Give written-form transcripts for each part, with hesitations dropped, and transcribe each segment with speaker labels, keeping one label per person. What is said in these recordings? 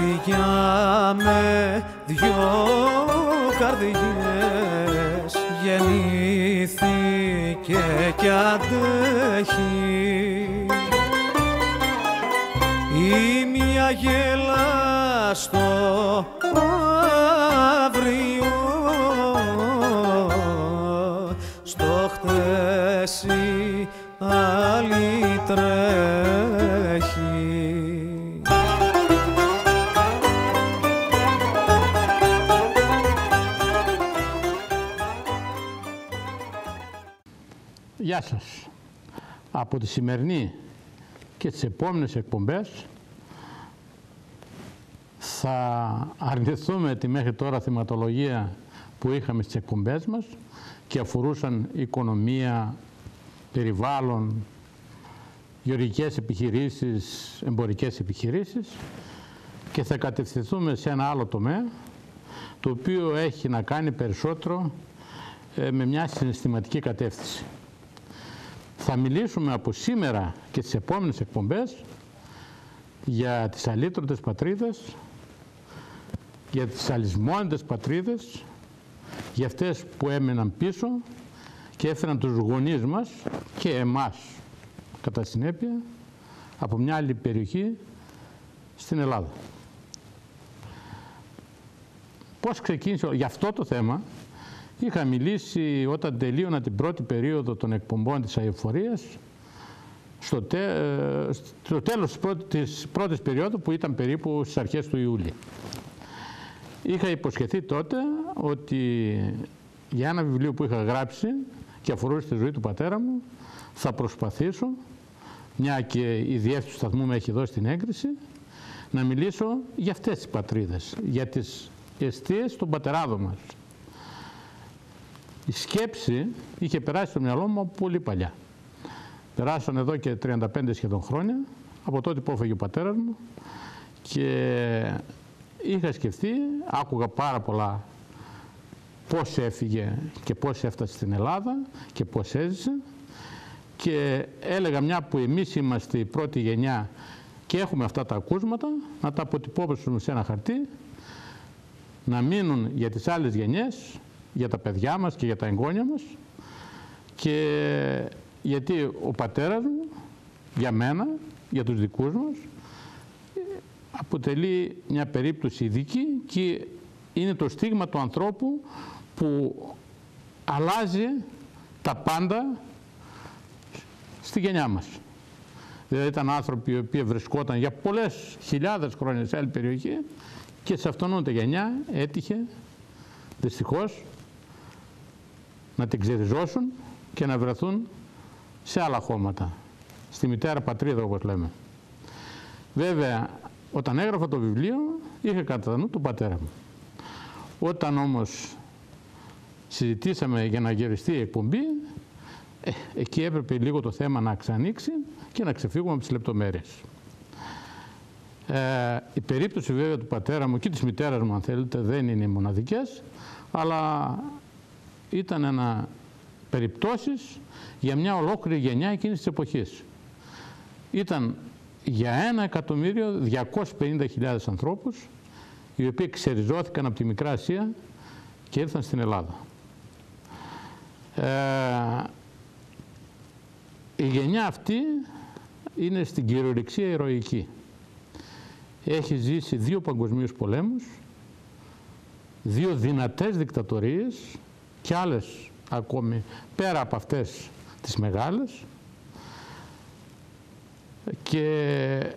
Speaker 1: Καρδιά με δυο καρδιές γεννήθηκε κι αντέχει. Η μια γέλα στο αύριο, στο χτες η άλλη τρέχει.
Speaker 2: Γεια σας. Από τη σημερινή και τις επόμενες εκπομπές θα αρνηθούμε τη μέχρι τώρα θεματολογία που είχαμε στις εκπομπές μας και αφορούσαν οικονομία, περιβάλλον, γεωργικές επιχειρήσεις, εμπορικές επιχειρήσεις, και θα κατευθυνθούμε σε ένα άλλο τομέα, το οποίο έχει να κάνει περισσότερο με μια συναισθηματική κατεύθυνση. Θα μιλήσουμε από σήμερα και τις επόμενες εκπομπές για τις αλήτρωτες πατρίδες, για τις αλυσμόνητες πατρίδες, για αυτές που έμειναν πίσω και έφεραν τους γονείς μας και εμάς κατά συνέπεια από μια άλλη περιοχή στην Ελλάδα. Πώς ξεκίνησε για αυτό το θέμα? Είχα μιλήσει όταν τελείωνα την πρώτη περίοδο των εκπομπών της αειφορίας, στο τέλος της πρώτης περίοδου, που ήταν περίπου στις αρχές του Ιούλη. Είχα υποσχεθεί τότε ότι για ένα βιβλίο που είχα γράψει και αφορούσε τη ζωή του πατέρα μου, θα προσπαθήσω, μια και η διεύθυνση του σταθμού με έχει δώσει την έγκριση, να μιλήσω για αυτές τις πατρίδες, για τις εστίες των πατεράδων μας. Η σκέψη είχε περάσει στο μυαλό μου πολύ παλιά. Περάσαν εδώ και 35 σχεδόν χρόνια, από τότε που έφυγε ο πατέρας μου, και είχα σκεφτεί, άκουγα πάρα πολλά πώς έφυγε και πώς έφτασε στην Ελλάδα και πώς έζησε, και έλεγα, μια που εμείς είμαστε η πρώτη γενιά και έχουμε αυτά τα ακούσματα, να τα αποτυπώσουμε σε ένα χαρτί, να μείνουν για τις άλλες γενιές, για τα παιδιά μας και για τα εγγόνια μας, και γιατί ο πατέρας μου, για μένα, για τους δικούς μας, αποτελεί μια περίπτωση ειδική και είναι το στίγμα του ανθρώπου που αλλάζει τα πάντα στη γενιά μας. Δηλαδή ήταν άνθρωποι οι οποίοι βρισκόταν για πολλές χιλιάδες χρόνια σε άλλη περιοχή και σε αυτόν τη γενιά έτυχε δυστυχώς να την ξεριζώσουν και να βρεθούν σε άλλα χώματα, στη μητέρα πατρίδα όπως λέμε. Βέβαια, όταν έγραφα το βιβλίο είχα κατά νου τον πατέρα μου. Όταν όμως συζητήσαμε για να γυριστεί η εκπομπή, εκεί έπρεπε λίγο το θέμα να ξανοίξει και να ξεφύγουμε από τις λεπτομέρειες. Η περίπτωση βέβαια του πατέρα μου και της μητέρας μου, αν θέλετε, δεν είναι οι μοναδικές, αλλά ήταν περιπτώσεις για μια ολόκληρη γενιά εκείνης της εποχής. Ήταν για 1.250.000 ανθρώπους οι οποίοι ξεριζώθηκαν από τη Μικρά Ασία και ήρθαν στην Ελλάδα. Η γενιά αυτή είναι στην κυριολεξία ηρωική. Έχει ζήσει 2 παγκοσμίους πολέμους, 2 δυνατές δικτατορίες και άλλες ακόμη πέρα από αυτές τις μεγάλες, και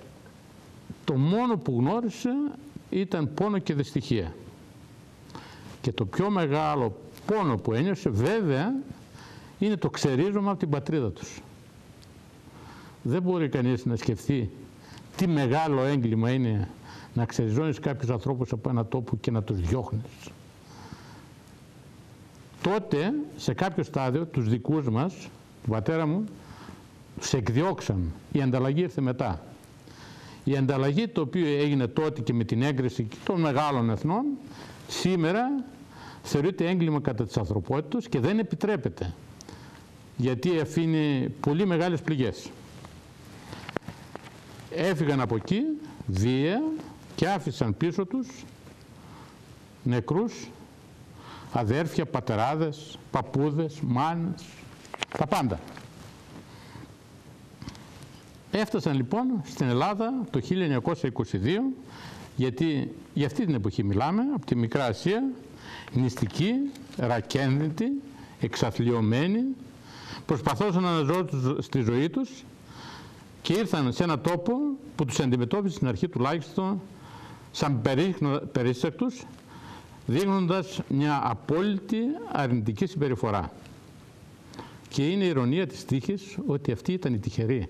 Speaker 2: το μόνο που γνώρισε ήταν πόνο και δυστυχία. Και το πιο μεγάλο πόνο που ένιωσε βέβαια είναι το ξερίζωμα από την πατρίδα τους. Δεν μπορεί κανείς να σκεφτεί τι μεγάλο έγκλημα είναι να ξεριζώνεις κάποιους ανθρώπους από ένα τόπο και να τους διώχνεις. Τότε, σε κάποιο στάδιο, τους δικούς μας, του πατέρα μου, τους εκδιώξαν. Η ανταλλαγή ήρθε μετά. Η ανταλλαγή, το οποίο έγινε τότε και με την έγκριση των μεγάλων εθνών, σήμερα θεωρείται έγκλημα κατά της ανθρωπότητας και δεν επιτρέπεται, γιατί αφήνει πολύ μεγάλες πληγές. Έφυγαν από εκεί βία και άφησαν πίσω τους νεκρούς αδέρφια, πατεράδες, παππούδες, μάνες, τα πάντα. Έφτασαν λοιπόν στην Ελλάδα το 1922, γιατί για αυτή την εποχή μιλάμε, από τη Μικρά Ασία, νηστικοί, ρακένδυτοι, εξαθλιωμένοι, προσπαθούσαν να ζουν στη ζωή τους και ήρθαν σε ένα τόπο που τους αντιμετώπισε στην αρχή τουλάχιστον σαν περίστακτους, δείχνοντας μια απόλυτη αρνητική συμπεριφορά. Και είναι η ηρωνία της τύχης ότι αυτοί ήταν οι τυχεροί.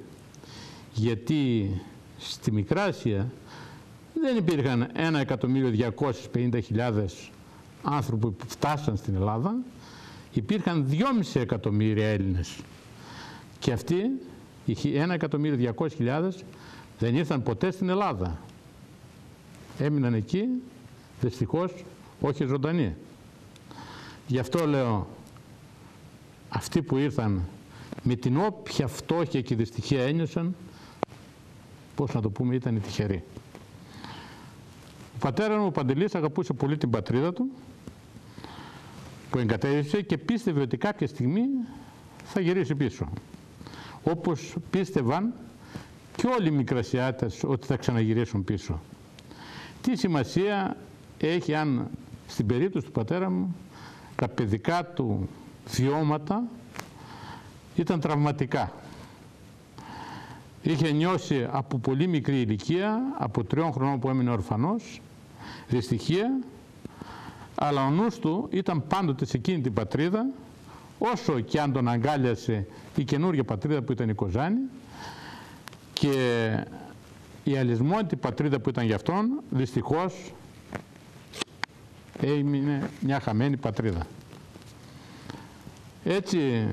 Speaker 2: Γιατί στη Μικρά Ασία δεν υπήρχαν 1.250.000 άνθρωποι που φτάσαν στην Ελλάδα, υπήρχαν 2,5 εκατομμύρια Έλληνες. Και αυτοί, οι 1.200.000, δεν ήρθαν ποτέ στην Ελλάδα. Έμειναν εκεί, δυστυχώς, όχι ζωντανοί. Γι' αυτό λέω, αυτοί που ήρθαν με την όποια φτώχεια και δυστυχία ένιωσαν, πώς να το πούμε, ήταν οι τυχεροί. Ο πατέρας μου, ο Παντελής, αγαπούσε πολύ την πατρίδα του, που εγκατέλειψε και πίστευε ότι κάποια στιγμή θα γυρίσει πίσω. Όπως πίστευαν και όλοι οι Μικρασιάτες ότι θα ξαναγυρίσουν πίσω. Τι σημασία έχει αν στην περίπτωση του πατέρα μου τα παιδικά του βιώματα ήταν τραυματικά. Είχε νιώσει από πολύ μικρή ηλικία, από 3 χρονών που έμεινε ορφανός, δυστυχία, αλλά ο νους του ήταν πάντοτε σε εκείνη την πατρίδα, όσο και αν τον αγκάλιασε η καινούργια πατρίδα που ήταν η Κοζάνη, και η αλυσμόνητη πατρίδα που ήταν για αυτόν, δυστυχώς έμεινε μια χαμένη πατρίδα. Έτσι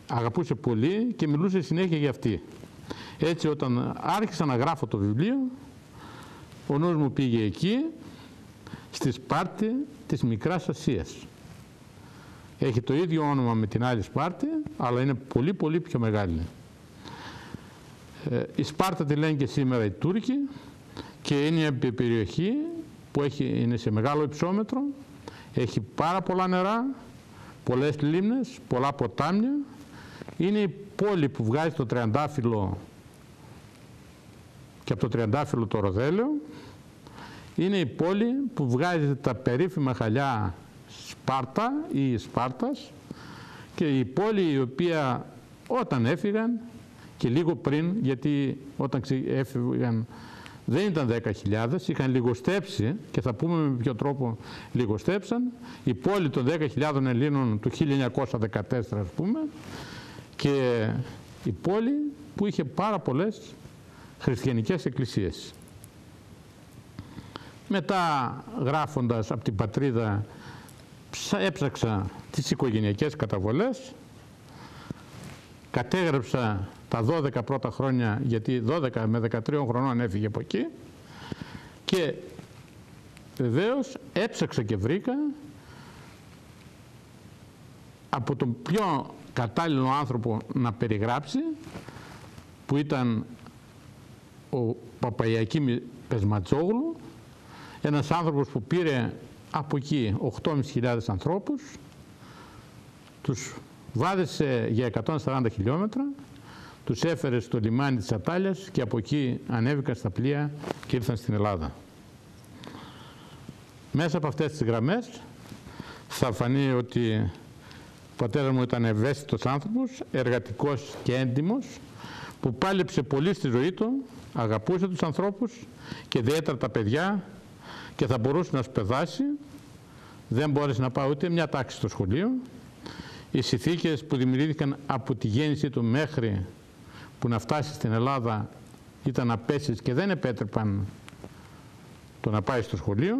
Speaker 2: αγαπούσε πολύ και μιλούσε συνέχεια για αυτή. Έτσι όταν άρχισα να γράφω το βιβλίο, ο νους μου πήγε εκεί, στη Σπάρτη της Μικράς Ασίας. Έχει το ίδιο όνομα με την άλλη Σπάρτη, αλλά είναι πολύ πολύ πιο μεγάλη. Η Σπάρτα τη λένε και σήμερα οι Τούρκοι και είναι μια περιοχή που είναι σε μεγάλο υψόμετρο, έχει πάρα πολλά νερά, πολλές λίμνες, πολλά ποτάμια. Είναι η πόλη που βγάζει το τριαντάφυλλο και από το τριαντάφυλλο το ροδέλαιο. Είναι η πόλη που βγάζει τα περίφημα χαλιά Σπάρτα ή Σπάρτας, και η πόλη η οποία όταν έφυγαν και λίγο πριν, γιατί όταν έφυγαν δεν ήταν 10.000, είχαν λιγοστέψει, και θα πούμε με ποιο τρόπο λιγοστέψαν, η πόλη των 10.000 Ελλήνων του 1914 ας πούμε, και η πόλη που είχε πάρα πολλές χριστιανικές εκκλησίες. Μετά, γράφοντας από την πατρίδα, έψαξα τις οικογενειακές καταβολές, κατέγραψα τα 12 πρώτα χρόνια, γιατί 12 με 13 χρονών έφυγε από εκεί, και βεβαίως έψαξα και βρήκα από τον πιο κατάλληλο άνθρωπο να περιγράψει, που ήταν ο Παπαϊακίμ Πεσματζόγλου, ένας άνθρωπος που πήρε από εκεί 8.500 ανθρώπους, τους βάδισε για 140 χιλιόμετρα, τους έφερε στο λιμάνι της Ατάλειας και από εκεί ανέβηκαν στα πλοία και ήρθαν στην Ελλάδα. Μέσα από αυτές τις γραμμές θα φανεί ότι ο πατέρας μου ήταν ευαίσθητος άνθρωπος, εργατικός και έντιμος, που πάλεψε πολύ στη ζωή του, αγαπούσε τους ανθρώπους και ιδιαίτερα τα παιδιά, και θα μπορούσε να σπουδάσει. Δεν μπόρεσε να πάει ούτε μια τάξη στο σχολείο. Οι συνθήκες που δημιουργήθηκαν από τη γέννησή του μέχρι που να φτάσει στην Ελλάδα ήταν απέσιες και δεν επέτρεπαν το να πάει στο σχολείο,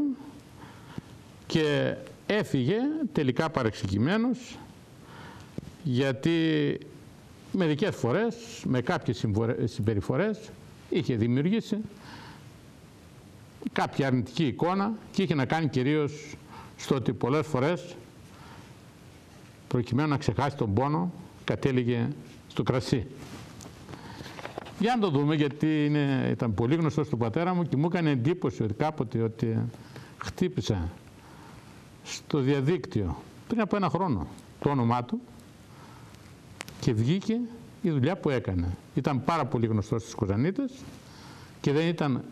Speaker 2: και έφυγε τελικά παρεξηγημένος, γιατί μερικές φορές με κάποιες συμπεριφορές είχε δημιουργήσει κάποια αρνητική εικόνα, και είχε να κάνει κυρίως στο ότι πολλές φορές, προκειμένου να ξεχάσει τον πόνο, κατέληγε στο κρασί. Για να το δούμε, γιατί ήταν πολύ γνωστός του πατέρα μου και μου έκανε εντύπωση ότι κάποτε ότι χτύπησα στο διαδίκτυο πριν από 1 χρόνο το όνομά του και βγήκε η δουλειά που έκανε. Ήταν πάρα πολύ γνωστός στις Κοζανίτες και δεν ήταν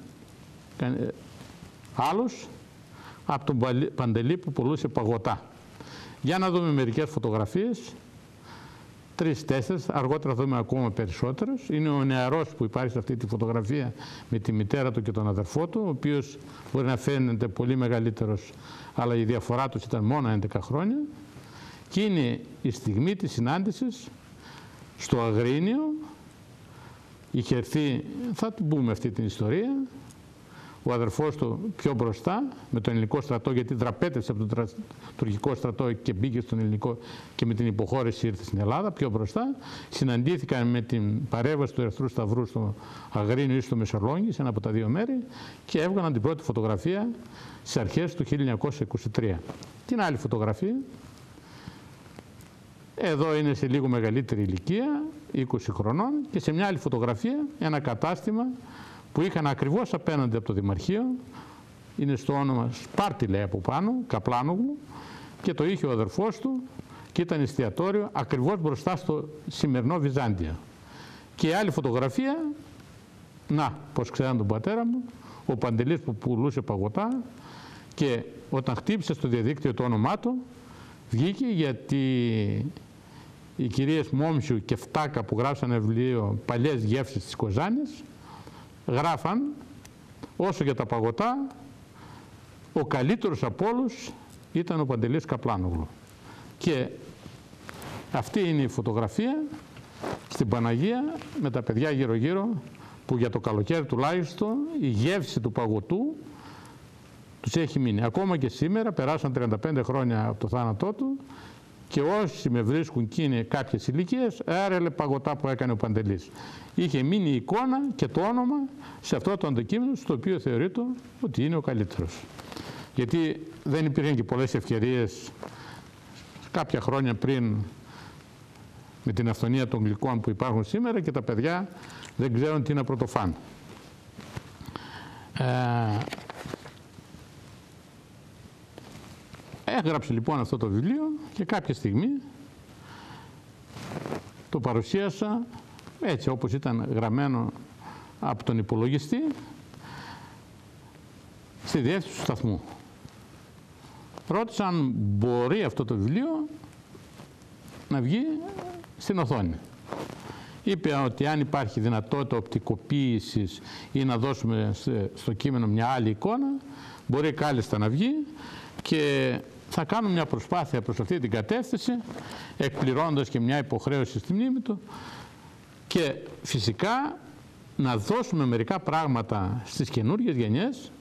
Speaker 2: άλλος από τον Παντελή που πουλούσε παγωτά. Για να δούμε μερικές φωτογραφίες, 3-4, αργότερα θα δούμε ακόμα περισσότερες. Είναι ο νεαρός που υπάρχει σε αυτή τη φωτογραφία με τη μητέρα του και τον αδερφό του, ο οποίος μπορεί να φαίνεται πολύ μεγαλύτερος, αλλά η διαφορά τους ήταν μόνο 11 χρόνια. Και είναι η στιγμή της συνάντησης στο Αγρίνιο. Είχε έρθει, θα την πούμε αυτή την ιστορία, ο αδερφός του πιο μπροστά με τον ελληνικό στρατό, γιατί δραπέτευσε από τον τουρκικό στρατό και μπήκε στον ελληνικό και με την υποχώρηση ήρθε στην Ελλάδα, πιο μπροστά. Συναντήθηκαν με την παρέμβαση του Ερυθρού Σταυρού στο Αγρίνιο ή στο Μεσολόγγι, σε ένα από τα 2 μέρη, και έβγαλαν την πρώτη φωτογραφία στις αρχές του 1923. Την άλλη φωτογραφία, εδώ είναι σε λίγο μεγαλύτερη ηλικία, 20 χρονών, και σε μια άλλη φωτογραφία ένα κατάστημα που είχαν ακριβώς απέναντι από το Δημαρχείο, είναι στο όνομα Σπάρτη λέει από πάνω, Καπλάνογλου, και το είχε ο αδερφός του και ήταν εστιατόριο ακριβώς μπροστά στο σημερινό Βυζάντιο. Και η άλλη φωτογραφία, να, πως ξέραν τον πατέρα μου, ο Παντελής που πουλούσε παγωτά, και όταν χτύπησε στο διαδίκτυο το όνομά του, βγήκε γιατί οι κυρίες Μόμσιου και Φτάκα που γράψανε βιβλίο «Παλιές γεύσεις της Κοζάνης» γράφαν όσο για τα παγωτά, ο καλύτερος από όλους ήταν ο Παντελής Καπλάνογλου. Και αυτή είναι η φωτογραφία στην Παναγία με τα παιδιά γύρω-γύρω, που για το καλοκαίρι τουλάχιστον η γεύση του παγωτού τους έχει μείνει. Ακόμα και σήμερα, περάσαν 35 χρόνια από το θάνατό του, και όσοι με βρίσκουν και είναι κάποιες ηλικίες, έρελε παγωτά που έκανε ο Παντελής. Είχε μείνει η εικόνα και το όνομα σε αυτό το αντικείμενο, στο οποίο θεωρείται ότι είναι ο καλύτερος. Γιατί δεν υπήρχαν και πολλές ευκαιρίες κάποια χρόνια πριν με την αυθονία των γλυκών που υπάρχουν σήμερα, και τα παιδιά δεν ξέρουν τι να πρωτοφάνε. Έγραψε λοιπόν αυτό το βιβλίο και κάποια στιγμή το παρουσίασα έτσι όπως ήταν γραμμένο από τον υπολογιστή στη διεύθυνση του σταθμού. Ρώτησα αν μπορεί αυτό το βιβλίο να βγει στην οθόνη. Είπε ότι αν υπάρχει δυνατότητα οπτικοποίησης ή να δώσουμε στο κείμενο μια άλλη εικόνα, μπορεί κάλλιστα να βγει, και θα κάνουμε μια προσπάθεια προς αυτή την κατεύθυνση, εκπληρώνοντας και μια υποχρέωση στη μνήμη του, και φυσικά να δώσουμε μερικά πράγματα στις καινούργιες γενιές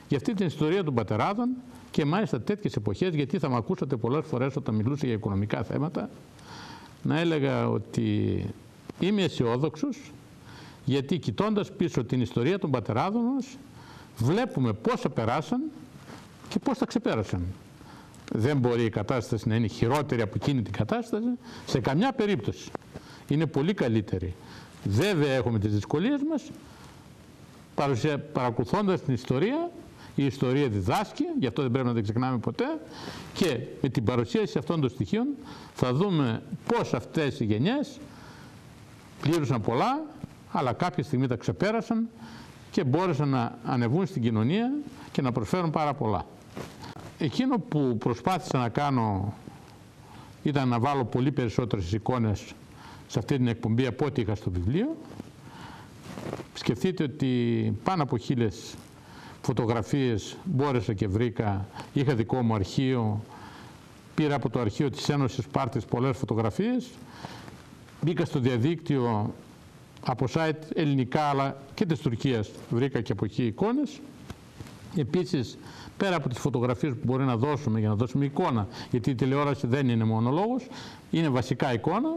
Speaker 2: για αυτή την ιστορία των πατεράδων, και μάλιστα τέτοιες εποχές, γιατί θα με ακούσατε πολλές φορές όταν μιλούσα για οικονομικά θέματα να έλεγα ότι είμαι αισιόδοξος, γιατί κοιτώντας πίσω την ιστορία των πατεράδων μας βλέπουμε πόσα περάσαν και πώς τα ξεπέρασαν. Δεν μπορεί η κατάσταση να είναι χειρότερη από εκείνη την κατάσταση σε καμιά περίπτωση. Είναι πολύ καλύτερη. Βέβαια έχουμε τις δυσκολίες μας, παρακολουθώντας την ιστορία. Η ιστορία διδάσκει, γι' αυτό δεν πρέπει να την ξεχνάμε ποτέ, και με την παρουσίαση αυτών των στοιχείων θα δούμε πώς αυτές οι γενιές πλήρωσαν πολλά, αλλά κάποια στιγμή τα ξεπέρασαν και μπόρεσαν να ανεβούν στην κοινωνία και να προσφέρουν πάρα πολλά. Εκείνο που προσπάθησα να κάνω ήταν να βάλω πολύ περισσότερες εικόνες σε αυτή την εκπομπή από ό,τι είχα στο βιβλίο. Σκεφτείτε ότι πάνω από 1000 φωτογραφίες μπόρεσα και βρήκα. Είχα δικό μου αρχείο, πήρα από το αρχείο της Ένωσης Σπάρτης πολλές φωτογραφίες. Μπήκα στο διαδίκτυο από site ελληνικά αλλά και της Τουρκίας, βρήκα και από εκεί εικόνες. Επίσης, πέρα από τις φωτογραφίες που μπορεί να δώσουμε για να δώσουμε εικόνα, γιατί η τηλεόραση δεν είναι μόνο λόγος, είναι βασικά εικόνα,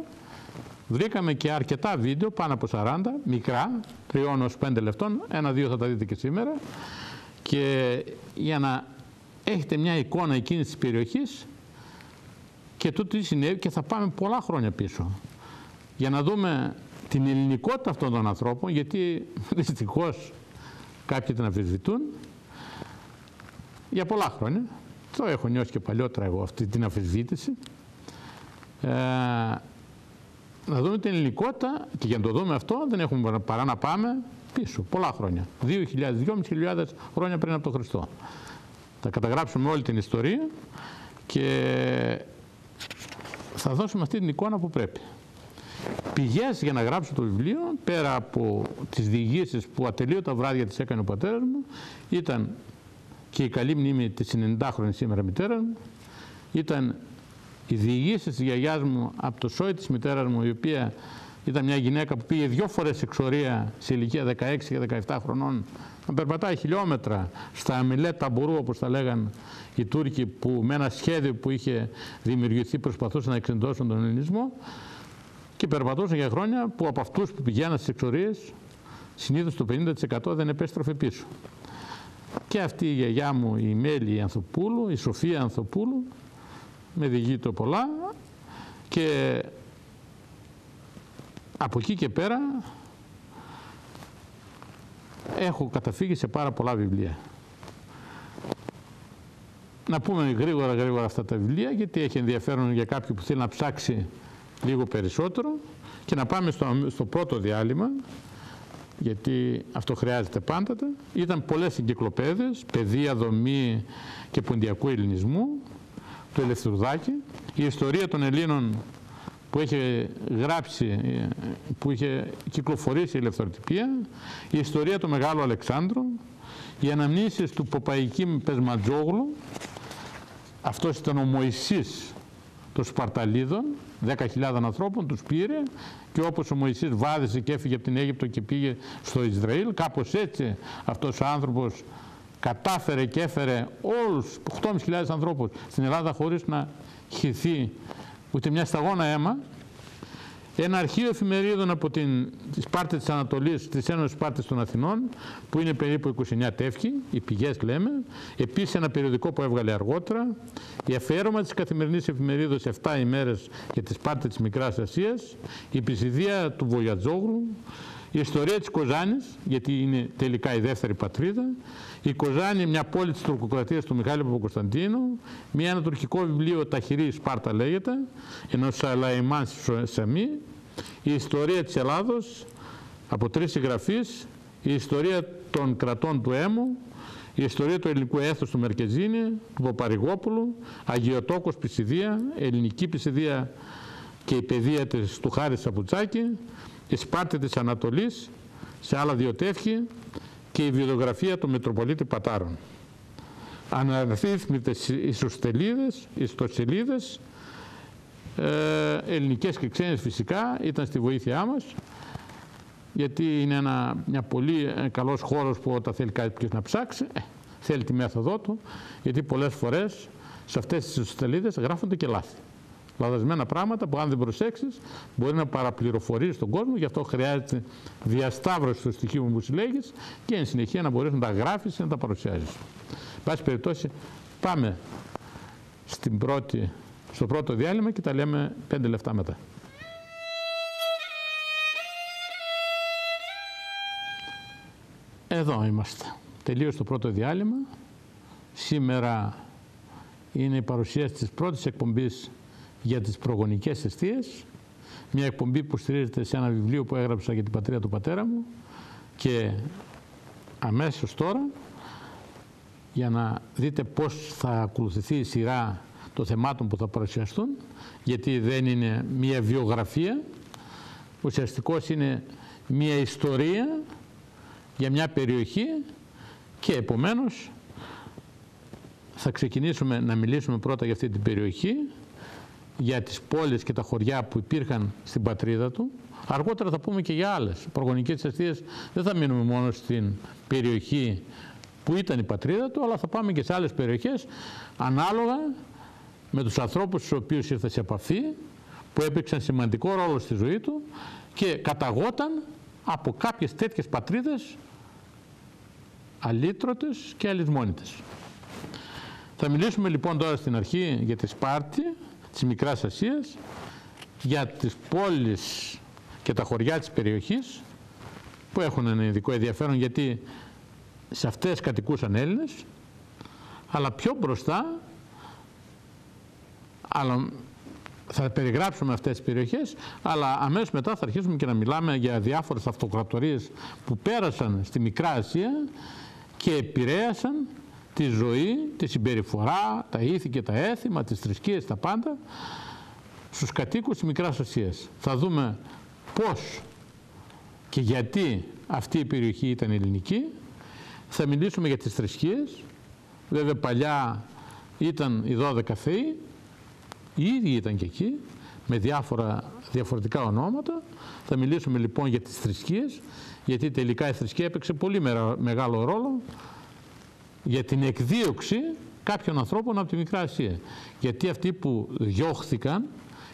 Speaker 2: βρήκαμε και αρκετά βίντεο, πάνω από 40, μικρά, 3-5 λεπτών, 1-2 θα τα δείτε και σήμερα, και για να έχετε μια εικόνα εκείνης της περιοχής και τούτο τι συνέβη, και θα πάμε πολλά χρόνια πίσω, για να δούμε την ελληνικότητα αυτών των ανθρώπων, γιατί δυστυχώς κάποιοι την αμφισβητούν για πολλά χρόνια. Το έχω νιώσει και παλιότερα εγώ αυτή την αμφισβήτηση. Να δούμε την ελληνικότητα, και για να το δούμε αυτό δεν έχουμε παρά να πάμε πίσω πολλά χρόνια. 2.000-2.500 χρόνια πριν από τον Χριστό. Θα καταγράψουμε όλη την ιστορία και θα δώσουμε αυτή την εικόνα που πρέπει. Πηγές για να γράψω το βιβλίο, πέρα από τις διηγήσεις που ατελείωτα βράδια τις έκανε ο πατέρας μου, ήταν και η καλή μνήμη της 90χρονης σήμερα μητέρας μου, ήταν οι διηγήσεις της γιαγιάς μου από το σόι της μητέρας μου, η οποία ήταν μια γυναίκα που πήγε 2 φορές εξορία σε ηλικία 16 και 17 χρονών να περπατάει χιλιόμετρα στα αμυλέ ταμπουρού, όπως τα λέγαν οι Τούρκοι, που με ένα σχέδιο που είχε δημιουργηθεί προσπαθούσαν να εξεντώσουν τον ελληνισμό, και περπατούσαν για χρόνια, που από αυτούς που πηγαίναν στις εξορίες συνήθως το 50% δεν επέστροφε πίσω. Και αυτή η γιαγιά μου, η Μέλη Ανθοπούλου, η Σοφία Ανθοπούλου, με διηγείται πολλά, και από εκεί και πέρα έχω καταφύγει σε πάρα πολλά βιβλία. Να πούμε γρήγορα αυτά τα βιβλία, γιατί έχει ενδιαφέρον για κάποιον που θέλει να ψάξει λίγο περισσότερο, και να πάμε στο πρώτο διάλειμμα, γιατί αυτό χρειάζεται πάντοτε. Ήταν πολλές εγκυκλοπαίδειες, παιδεία, δομή και ποντιακού ελληνισμού, του Ελευθερουδάκη, η ιστορία των Ελλήνων που είχε γράψει, που είχε κυκλοφορήσει η ελευθεροτυπία, η ιστορία του Μεγάλου Αλεξάνδρου, οι αναμνήσεις του Ποπαϊκή Πεσματζόγλου, αυτός ήταν ο Μωυσής των Σπαρταλίδων, 10.000 ανθρώπων τους πήρε, και όπως ο Μωυσής βάδισε και έφυγε από την Αίγυπτο και πήγε στο Ισραήλ, κάπως έτσι αυτός ο άνθρωπος κατάφερε και έφερε όλους 8.500 ανθρώπους στην Ελλάδα χωρίς να χυθεί ούτε μια σταγόνα αίμα. Ένα αρχείο εφημερίδων από τη Σπάρτη της Ανατολής, της Ένωσης Σπάρτης των Αθηνών, που είναι περίπου 29 τεύχη, οι πηγές λέμε. Επίσης ένα περιοδικό που έβγαλε αργότερα. Η αφιέρωμα της καθημερινής εφημερίδος 7 ημέρες για τη Σπάρτη της Μικράς Ασίας. Η Πισιδία του Βογιατζόγλου. Η ιστορία της Κοζάνης, γιατί είναι τελικά η δεύτερη πατρίδα. Η Κοζάνη, μια πόλη της τουρκοκρατίας του Μιχάλη Παπακοσταντίνου. Ένα τουρκικό βιβλίο, Ταχυρή Σπάρτα λέγεται, ενός Σαλαϊμάν Σαμί. Η ιστορία της Ελλάδος, από 3 συγγραφείς. Η ιστορία των κρατών του Έμου. Η ιστορία του ελληνικού έθνους του Μερκεζίνη, του Παπαρηγόπουλου. Αγιοτόκος Πισιδία, ελληνική Πισιδία και η παιδεία του Χάρη Σαπουτσάκη. Η Σπάρτη της Ανατολής, σε άλλα 2 τεύχη, και η βιογραφία του Μητροπολίτη Πατάρων. Αναρρύθμιτες ιστοσελίδες, ελληνικές και ξένες φυσικά, ήταν στη βοήθειά μας, γιατί είναι μια πολύ καλός χώρος που όταν θέλει κάποιος να ψάξει, θέλει τη μέθοδό του, γιατί πολλές φορές σε αυτές τις ιστοσελίδες γράφονται και λάθη. Λαδασμένα πράγματα που αν δεν προσέξεις μπορεί να παραπληροφορείς τον κόσμο, γι' αυτό χρειάζεται διασταύρωση του στοιχείου που συλλέγεις και εν συνεχεία να μπορείς να τα γράφεις και να τα παρουσιάζεις. Εν πάση περιπτώσει, πάμε στο πρώτο διάλειμμα και τα λέμε 5 λεπτά μετά. Εδώ είμαστε. Τελείωσε το πρώτο διάλειμμα. Σήμερα είναι η παρουσίαση της πρώτης εκπομπής για τις προγονικές αιστείες, μια εκπομπή που στηρίζεται σε ένα βιβλίο που έγραψα για την πατρίδα του πατέρα μου, και αμέσως τώρα, για να δείτε πώς θα ακολουθηθεί η σειρά των θεμάτων που θα παρουσιαστούν, γιατί δεν είναι μια βιογραφία, ουσιαστικώς είναι μια ιστορία για μια περιοχή, και επομένως θα ξεκινήσουμε να μιλήσουμε πρώτα για αυτή την περιοχή, για τις πόλεις και τα χωριά που υπήρχαν στην πατρίδα του. Αργότερα θα πούμε και για άλλες προγονικές αιστείες. Δεν θα μείνουμε μόνο στην περιοχή που ήταν η πατρίδα του, αλλά θα πάμε και σε άλλες περιοχές, ανάλογα με τους ανθρώπους στους οποίους ήρθε σε επαφή, που έπαιξαν σημαντικό ρόλο στη ζωή του και καταγόταν από κάποιες τέτοιες πατρίδες αλήτρωτες και αλυσμόνητες. Θα μιλήσουμε λοιπόν τώρα στην αρχή για τη Σπάρτη της Μικράς Ασίας, για τις πόλεις και και τα χωριά της περιοχής που έχουν ένα ειδικό ενδιαφέρον, γιατί σε αυτές κατοικούσαν Έλληνες, αλλά πιο μπροστά, αλλά θα περιγράψουμε αυτές τις περιοχές, αλλά αμέσως μετά θα αρχίσουμε και να μιλάμε για διάφορες αυτοκρατορίες που πέρασαν στη Μικρά Ασία και επηρέασαν τη ζωή, τη συμπεριφορά, τα ήθη και τα έθιμα, τις θρησκείες, τα πάντα στους κατοίκους της Μικράς Ασίας. Θα δούμε πώς και γιατί αυτή η περιοχή ήταν ελληνική. Θα μιλήσουμε για τις θρησκείες. Βέβαια παλιά ήταν οι 12 θεοί, οι ίδιοι ήταν και εκεί, με διαφορετικά ονόματα. Θα μιλήσουμε λοιπόν για τις θρησκείες, γιατί τελικά η θρησκεία έπαιξε πολύ μεγάλο ρόλο για την εκδίωξη κάποιων ανθρώπων από τη Μικρά Ασία. Γιατί αυτοί που διώχθηκαν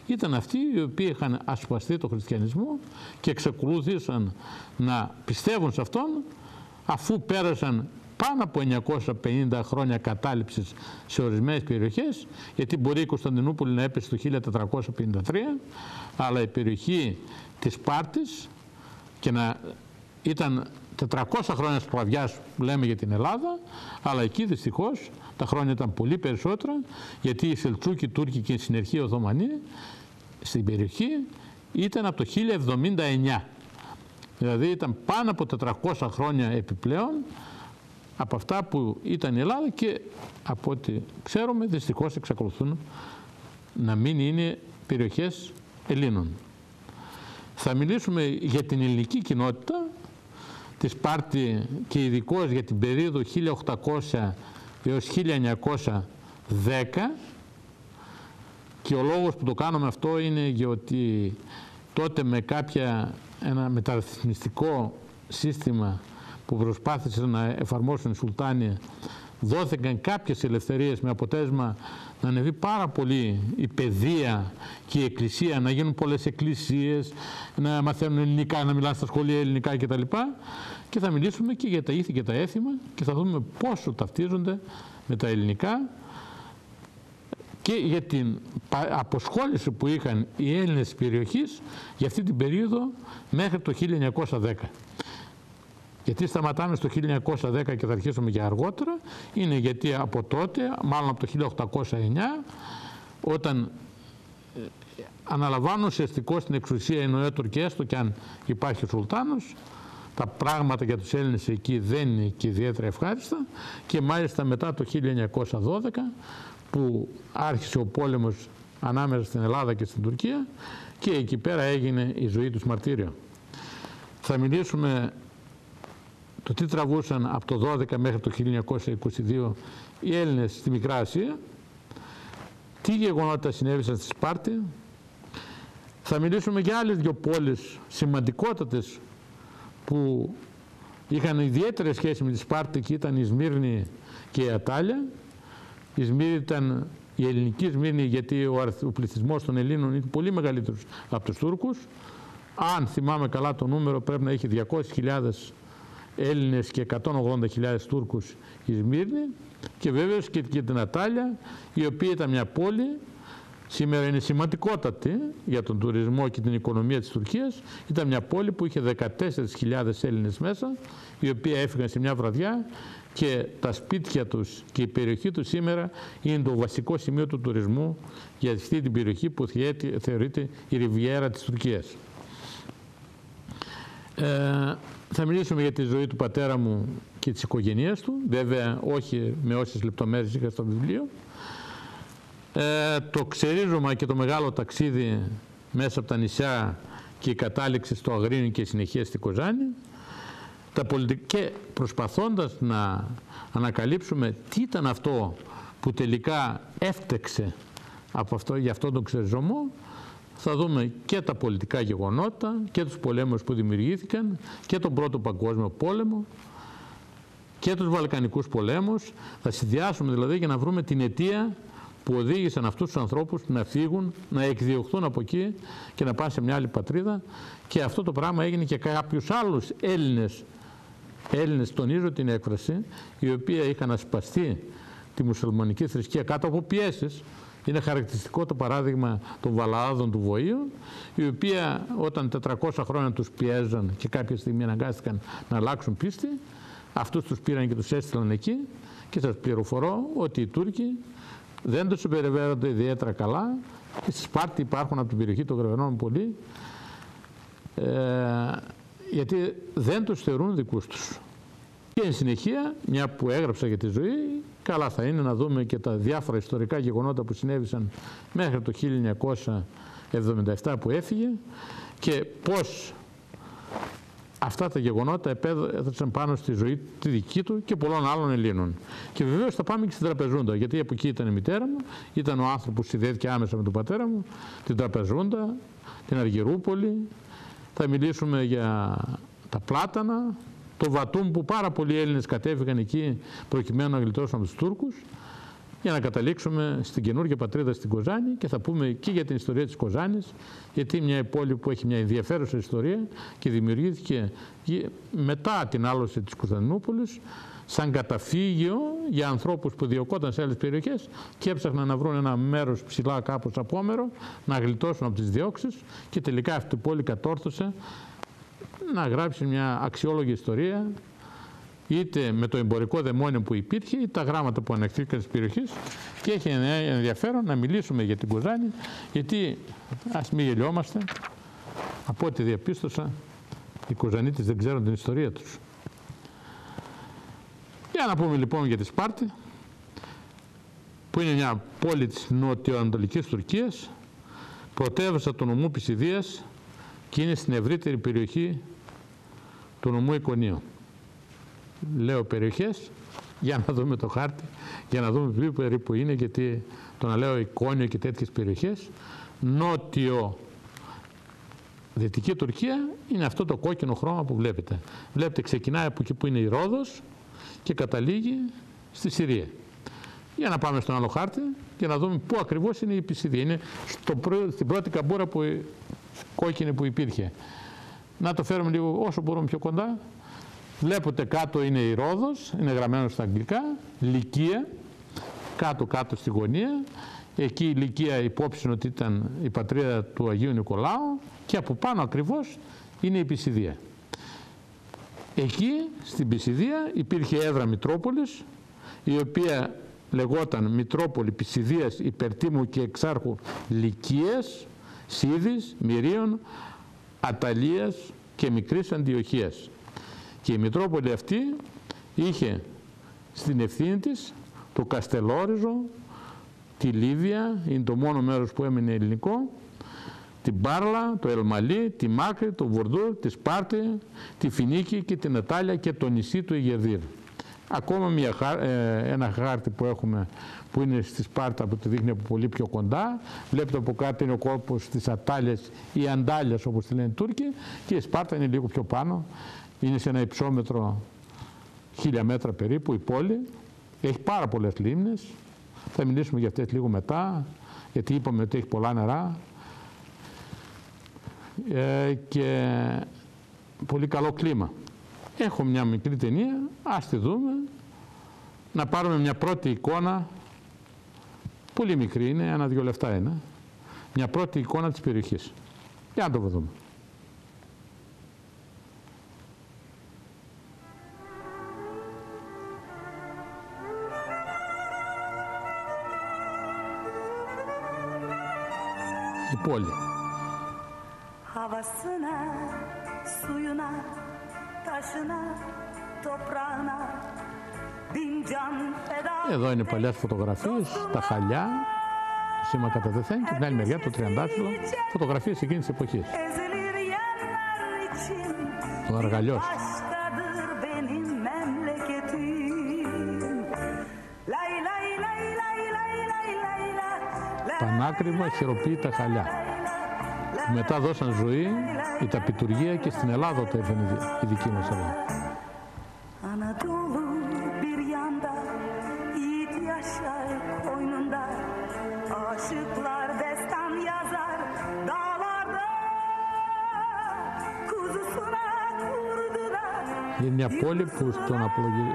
Speaker 2: ήταν αυτοί οι οποίοι είχαν ασπαστεί το χριστιανισμό και εξακολούθησαν να πιστεύουν σε αυτόν, αφού πέρασαν πάνω από 950 χρόνια κατάληψης σε ορισμένες περιοχές, γιατί μπορεί η Κωνσταντινούπολη να έπεσε το 1453, αλλά η περιοχή της Σπάρτης και να ήταν 400 χρόνια σκλαβιάς που λέμε για την Ελλάδα, αλλά εκεί δυστυχώς τα χρόνια ήταν πολύ περισσότερα, γιατί οι Σελτσούκοι Τούρκοι και η συνερχοί Οθωμανοί στην περιοχή ήταν από το 1079. Δηλαδή ήταν πάνω από 400 χρόνια επιπλέον από αυτά που ήταν η Ελλάδα, και από ό,τι ξέρουμε δυστυχώς εξακολουθούν να μην είναι περιοχές Ελλήνων. Θα μιλήσουμε για την ελληνική κοινότητα τη Σπάρτη και ειδικώς για την περίοδο 1800 έως 1910, και ο λόγος που το κάνουμε αυτό είναι γιατί τότε με ένα μεταρρυθμιστικό σύστημα που προσπάθησαν να εφαρμόσουν οι Σουλτάνοι, δόθηκαν κάποιες ελευθερίες με αποτέλεσμα να ανεβεί πάρα πολύ η παιδεία και η εκκλησία, να γίνουν πολλές εκκλησίες, να μαθαίνουν ελληνικά, να μιλάνε στα σχολεία ελληνικά κτλ. Και θα μιλήσουμε και για τα ήθη και τα έθιμα και θα δούμε πόσο ταυτίζονται με τα ελληνικά και για την αποσχόληση που είχαν οι Έλληνες της περιοχής για αυτή την περίοδο μέχρι το 1910. Γιατί σταματάμε στο 1910 και θα αρχίσουμε για αργότερα, είναι γιατί από τότε, μάλλον από το 1809, όταν αναλαμβάνουν ουσιαστικώς την εξουσία οι Νοέτουρκοι, έστω και αν υπάρχει ο Σουλτάνος, τα πράγματα για τους Έλληνες εκεί δεν είναι και ιδιαίτερα ευχάριστα, και μάλιστα μετά το 1912 που άρχισε ο πόλεμος ανάμεσα στην Ελλάδα και στην Τουρκία και εκεί πέρα έγινε η ζωή τους μαρτύριο. Θα μιλήσουμε το τι τραβούσαν από το 12 μέχρι το 1922 οι Έλληνες στη Μικρά Ασία, τι γεγονότα συνέβησαν στη Σπάρτη. Θα μιλήσουμε για άλλες δύο πόλεις σημαντικότατες που είχαν ιδιαίτερη σχέση με τη Σπάρτη, και ήταν η Σμύρνη και η Ατάλια. Η Σμύρνη ήταν η ελληνική Σμύρνη, γιατί ο πληθυσμός των Ελλήνων είναι πολύ μεγαλύτερος από τους Τούρκους. Αν θυμάμαι καλά το νούμερο, πρέπει να έχει 200.000 Έλληνες και 180.000 Τούρκους η Σμύρνη, και βέβαια και την Ατάλια, η οποία ήταν μια πόλη, σήμερα είναι σημαντικότατη για τον τουρισμό και την οικονομία της Τουρκίας. Ήταν μια πόλη που είχε 14.000 Έλληνες μέσα, οι οποίοι έφυγαν σε μια βραδιά, και τα σπίτια τους και η περιοχή τους σήμερα είναι το βασικό σημείο του τουρισμού για αυτή την περιοχή που θεωρείται η Ριβιέρα της Τουρκίας. Θα μιλήσουμε για τη ζωή του πατέρα μου και της οικογένειας του, βέβαια όχι με όσες λεπτομέρειες είχα στο βιβλίο. Το ξερίζωμα και το μεγάλο ταξίδι μέσα από τα νησιά και η κατάληξη στο Αγρίνιο και η συνεχεία στη Κοζάνη, και προσπαθώντας να ανακαλύψουμε τι ήταν αυτό που τελικά έφτεξε για αυτόν τον ξεριζωμό. Θα δούμε και τα πολιτικά γεγονότα και τους πολέμους που δημιουργήθηκαν και τον Πρώτο Παγκόσμιο Πόλεμο και τους Βαλκανικούς πολέμους. Θα συνδυάσουμε δηλαδή για να βρούμε την αιτία που οδήγησαν αυτούς τους ανθρώπους να φύγουν, να εκδιωχθούν από εκεί και να πάνε σε μια άλλη πατρίδα. Και αυτό το πράγμα έγινε και κάποιους άλλους Έλληνες, τονίζω την έκφραση, οι οποίοι είχαν ασπαστεί τη μουσουλμανική θρησκεία κάτω από πιέσεις, Είναι χαρακτηριστικό το παράδειγμα των Βαλαάδων του Βοήου, οι οποίοι όταν 400 χρόνια τους πιέζαν και κάποια στιγμή αναγκάστηκαν να αλλάξουν πίστη, αυτούς τους πήραν και τους έστειλαν εκεί, και σας πληροφορώ ότι οι Τούρκοι δεν τους συμπεριφέρονται ιδιαίτερα καλά. Στη Σπάρτη υπάρχουν από την περιοχή των Γρεβενών πολλοί, γιατί δεν τους θεωρούν δικούς τους. Και εν συνεχεία, μια που έγραψα για τη ζωή, καλά θα είναι να δούμε και τα διάφορα ιστορικά γεγονότα που συνέβησαν μέχρι το 1977 που έφυγε και πώς αυτά τα γεγονότα επέδρασαν πάνω στη ζωή τη δική του και πολλών άλλων Ελλήνων. Και βεβαίως θα πάμε και στην Τραπεζούντα, γιατί από εκεί ήταν η μητέρα μου, ήταν ο άνθρωπος που συνδέθηκε άμεσα με τον πατέρα μου, την Τραπεζούντα, την Αργυρούπολη. Θα μιλήσουμε για τα Πλάτανα, το Βατούμ που πάρα πολλοί Έλληνες κατέφυγαν εκεί προκειμένου να γλιτώσουν από τους Τούρκους, για να καταλήξουμε στην καινούργια πατρίδα στην Κοζάνη, και θα πούμε και για την ιστορία της Κοζάνης, γιατί μια πόλη που έχει μια ενδιαφέρουσα ιστορία και δημιουργήθηκε μετά την άλωση της Κωνσταντινούπολης σαν καταφύγιο για ανθρώπους που διωκόταν σε άλλες περιοχές και έψαχναν να βρουν ένα μέρος ψηλά κάπως απόμερο, να γλιτώσουν από τις διώξεις, και τελικά αυτή η πόλη κατόρθωσε να γράψει μια αξιόλογη ιστορία, είτε με το εμπορικό δαιμόνιο που υπήρχε, είτε τα γράμματα που ανακτήθηκαν στις περιοχές. Και έχει ενδιαφέρον να μιλήσουμε για την Κοζάνη, γιατί ας μην γελιόμαστε, από ό,τι διαπίστωσα, οι Κοζανίτες δεν ξέρουν την ιστορία τους. Για να πούμε λοιπόν για τη Σπάρτη, που είναι μια πόλη της νοτιοανατολικής Τουρκίας, πρωτεύουσα του νομού Πισιδίας και είναι στην ευρύτερη περιοχή του νομού Εικονίου. Λέω περιοχές για να δούμε το χάρτη, για να δούμε ποιο περίπου είναι, γιατί το να λέω Εικόνιο και τέτοιες περιοχές, νότιο δυτική Τουρκία είναι αυτό το κόκκινο χρώμα που βλέπετε. Βλέπετε ξεκινάει από εκεί που είναι η Ρόδος και καταλήγει στη Συρία. Για να πάμε στον άλλο χάρτη και να δούμε πού ακριβώς είναι η Πισιδία. Είναι στην πρώτη καμπούρα που, κόκκινη που υπήρχε. Να το φέρουμε λίγο όσο μπορούμε πιο κοντά. Βλέπετε κάτω είναι η Ρόδος, είναι γραμμένο στα αγγλικά, Λυκία, κάτω-κάτω στη γωνία. Εκεί η Λυκία υπόψη ότι ήταν η πατρίδα του Αγίου Νικολάου, και από πάνω ακριβώς είναι η Πισιδία. Εκεί στην Πισιδία υπήρχε έδρα Μητρόπολης, η οποία λεγόταν Μητρόπολη Πισιδίας Υπερτίμου και Εξάρχου Λυκίας, Σίδης, Μυρίων, Αταλίας και Μικρής Αντιοχίας. Και η Μητρόπολη αυτή είχε στην ευθύνη της το Καστελόριζο, τη Λίβια, είναι το μόνο μέρος που έμεινε ελληνικό, την Πάρλα, το Ελμαλί, τη Μάκρη, το Βουρδούρ, τη Σπάρτη, τη Φινίκη και την Ατάλια και το νησί του Αιγεδίρ. Ακόμα ένα χάρτη που έχουμε που είναι στη Σπάρτα που τη δείχνει από πολύ πιο κοντά. Βλέπετε από κάτω είναι ο κόρπος της Ατάλιας ή Αντάλιας όπως τη λένε οι Τούρκοι, και η Σπάρτα είναι λίγο πιο πάνω. Είναι σε ένα υψόμετρο 1000 μέτρα περίπου η πόλη. Έχει πάρα πολλές λίμνες. Θα μιλήσουμε για αυτές λίγο μετά, γιατί είπαμε ότι έχει πολλά νερά. Και πολύ καλό κλίμα. Έχω μια μικρή ταινία, ας τη δούμε, να πάρουμε μια πρώτη εικόνα, πολύ μικρή είναι, 1-2 λεπτά είναι, μια πρώτη εικόνα της περιοχής. Για να το δούμε. Η πόλη.
Speaker 3: Havasına, suyuna, taşına, toprağına, bin can feda.
Speaker 2: Εδώ είναι παλιές φωτογραφίες, τα χαλιά, το σήμα κατά τεθέν, και την άλλη μεριά το τριαντάφυλλο, φωτογραφίες εκείνης της εποχής. Ο Αργαλιός. Πανάκριβα χειροποίητα χαλιά. Μετά δώσαν ζωή η ταπιτουργία και στην Ελλάδα το έφερε η δική μας Ελλάδα. Είναι μια πόλη που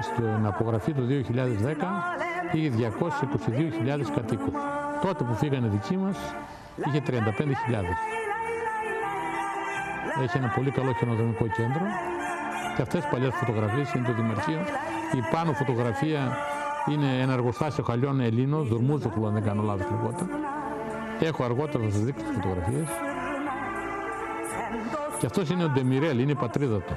Speaker 2: στην απογραφή του 2010 είχε 222.000 κατοίκους. Τότε που φύγανε δικοί μας είχε 35.000. Έχει ένα πολύ καλό χιονοδρομικό κέντρο και αυτές τις παλιές φωτογραφίες είναι το Δημαρχείο. Η πάνω φωτογραφία είναι ένα εργοστάσιο χαλιών Ελλήνων, Δουρμούζοκλου αν δεν κάνω λάθος λεγόταν. Έχω αργότερα να σας δείξω τις φωτογραφίες. Και αυτός είναι ο Ντεμιρέλ, είναι η πατρίδα του.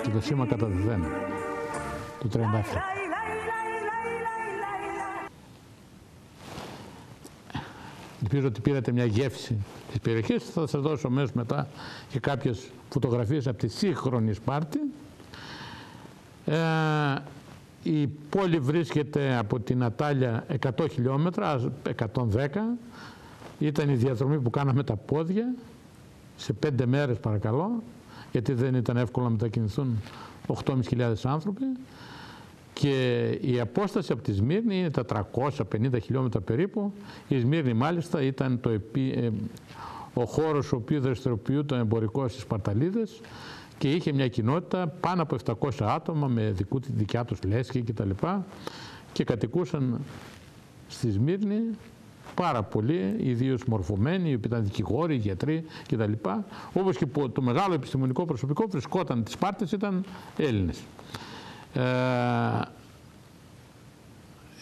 Speaker 2: Και το σήμα κατά διδένα, του τριαντάφυλλου. Ελπίζω ότι πήρατε μια γεύση της περιοχής. Θα σας δώσω αμέσως μετά και κάποιες φωτογραφίες από τη σύγχρονη Σπάρτη. Η πόλη βρίσκεται από την Ατάλια 100 χιλιόμετρα, 110. Ήταν η διαδρομή που κάναμε τα πόδια σε 5 μέρες παρακαλώ, γιατί δεν ήταν εύκολο να μετακινηθούν 8.500 άνθρωποι. Και η απόσταση από τη Σμύρνη είναι τα 350 χιλιόμετρα περίπου. Η Σμύρνη μάλιστα ήταν ο χώρος ο οποίος δραστηριοποιούνταν εμπορικό στις Σπαρταλίδες και είχε μια κοινότητα πάνω από 700 άτομα με δικιά τους λέσχη κτλ. Και κατοικούσαν στη Σμύρνη πάρα πολλοί, ιδίως μορφωμένοι, οι οποίοι ήταν δικηγόροι, γιατροί κτλ. Όπως και το μεγάλο επιστημονικό προσωπικό βρισκόταν τις Σπάρτες, ήταν Έλληνες.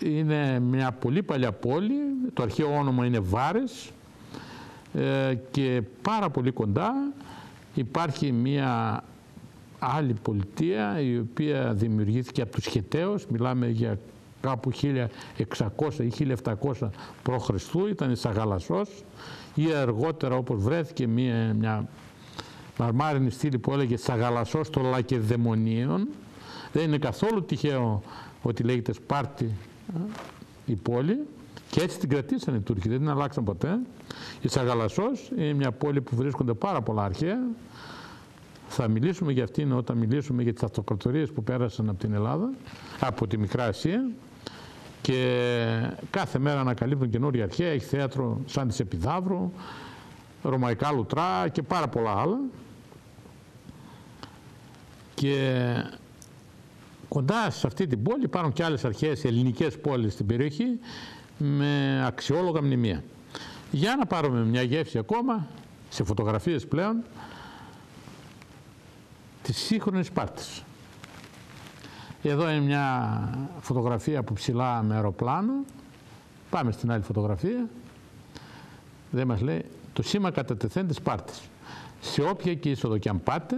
Speaker 2: Είναι μια πολύ παλιά πόλη, το αρχαίο όνομα είναι Βάρες και πάρα πολύ κοντά υπάρχει μια άλλη πολιτεία η οποία δημιουργήθηκε από τους Χεταίους, μιλάμε για κάπου 1600 ή 1700 π.Χ. ήταν η Σαγαλασσός ή αργότερα όπως βρέθηκε μια μαρμάρινη στήλη που έλεγε Σαγαλασσός των Λακεδαιμονίων. Δεν είναι καθόλου τυχαίο ότι λέγεται Σπάρτη η πόλη και έτσι την κρατήσανε οι Τούρκοι, δεν την αλλάξαν ποτέ. Η Σαγαλασσός είναι μια πόλη που βρίσκονται πάρα πολλά αρχαία. Θα μιλήσουμε για αυτήν όταν μιλήσουμε για τις αυτοκρατορίες που πέρασαν από την Ελλάδα, από τη Μικρά Ασία και κάθε μέρα ανακαλύπτουν καινούργια αρχαία. Έχει θέατρο σαν της Επιδαύρου, ρωμαϊκά λουτρά και πάρα πολλά άλλα. Και κοντά σε αυτή την πόλη υπάρχουν και άλλες αρχαίες ελληνικές πόλεις στην περιοχή με αξιόλογα μνημεία. Για να πάρουμε μια γεύση ακόμα, σε φωτογραφίες πλέον, της σύγχρονης Σπάρτης. Εδώ είναι μια φωτογραφία από ψηλά με αεροπλάνο. Πάμε στην άλλη φωτογραφία. Δεν μας λέει το σήμα κατά τεθέν της Σπάρτης. Σε όποια και είσοδο και αν πάτε,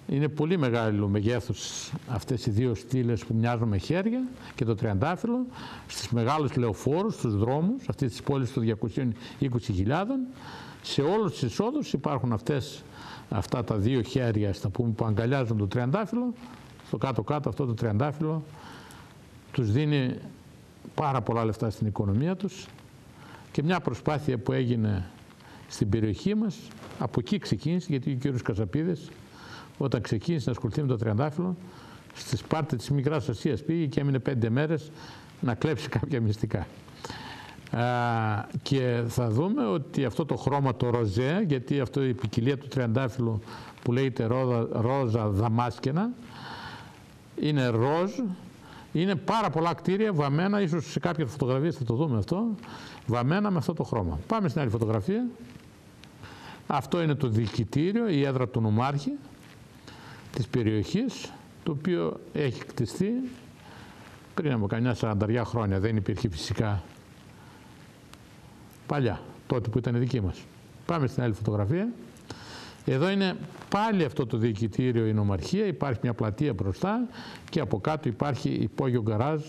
Speaker 2: είναι πολύ μεγάλο μεγέθους αυτές οι δύο στήλες που μοιάζουν με χέρια και το τριαντάφυλλο στις μεγάλους λεωφόρους, στους δρόμους αυτής της πόλης των 220.000. Σε όλους τους εισόδους υπάρχουν αυτά τα δύο χέρια που αγκαλιάζουν το τριαντάφυλλο. Στο κάτω-κάτω αυτό το τριαντάφυλλο τους δίνει πάρα πολλά λεφτά στην οικονομία τους και μια προσπάθεια που έγινε στην περιοχή μας, από εκεί ξεκίνησε, γιατί ο κύριος Καζαπίδης όταν ξεκίνησε να ασχοληθεί με το τριαντάφυλλο στη Σπάρτη της Μικράς Ασίας πήγε και έμεινε 5 μέρες να κλέψει κάποια μυστικά. Και θα δούμε ότι αυτό το χρώμα το ροζέ, γιατί αυτό η ποικιλία του τριαντάφυλλου που λέγεται ρόζα δαμάσκαινα, είναι ροζ, είναι πάρα πολλά κτίρια βαμμένα, ίσως σε κάποιες φωτογραφίες θα το δούμε αυτό, βαμμένα με αυτό το χρώμα. Πάμε στην άλλη φωτογραφία. Αυτό είναι το διοικητήριο, η έδρα του νομάρχη της περιοχής, το οποίο έχει κτιστεί πριν από καμιά 40 χρόνια, δεν υπήρχε φυσικά παλιά, τότε που ήταν δική μας. Πάμε στην άλλη φωτογραφία. Εδώ είναι πάλι αυτό το διοικητήριο, η νομαρχία, υπάρχει μια πλατεία μπροστά και από κάτω υπάρχει υπόγειο γκαράζ,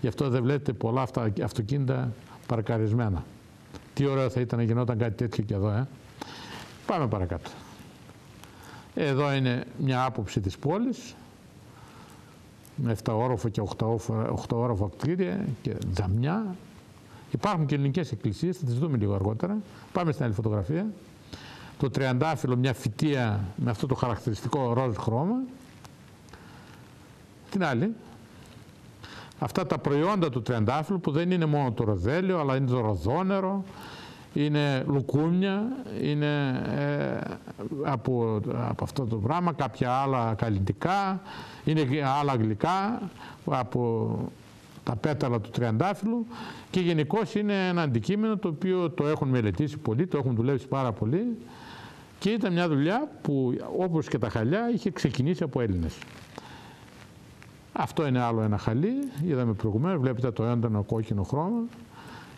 Speaker 2: γι' αυτό δεν βλέπετε πολλά αυτοκίνητα παρκαρισμένα. Τι ωραίο θα ήταν να γινόταν κάτι τέτοιο και εδώ, Πάμε παρακάτω. Εδώ είναι μια άποψη της πόλης, με 7 όροφα και 8 όροφα κτίρια και τζαμιά. Υπάρχουν και ελληνικές εκκλησίες, θα τις δούμε λίγο αργότερα. Πάμε στην άλλη φωτογραφία. Το τριαντάφυλλο, μια φυτεία με αυτό το χαρακτηριστικό ροζ χρώμα. Την άλλη, αυτά τα προϊόντα του τριαντάφυλλου που δεν είναι μόνο το ροδέλιο, αλλά είναι το ροδόνερο, είναι λουκούμια, είναι από αυτό το πράγμα, κάποια άλλα καλλιτικά, είναι άλλα γλυκά από τα πέταλα του τριαντάφυλλου και γενικώς είναι ένα αντικείμενο το οποίο το έχουν μελετήσει πολύ, το έχουν δουλέψει πάρα πολύ και ήταν μια δουλειά που όπως και τα χαλιά είχε ξεκινήσει από Έλληνες. Αυτό είναι άλλο ένα χαλί, είδαμε προηγουμένως, βλέπετε το έντονο κόκκινο χρώμα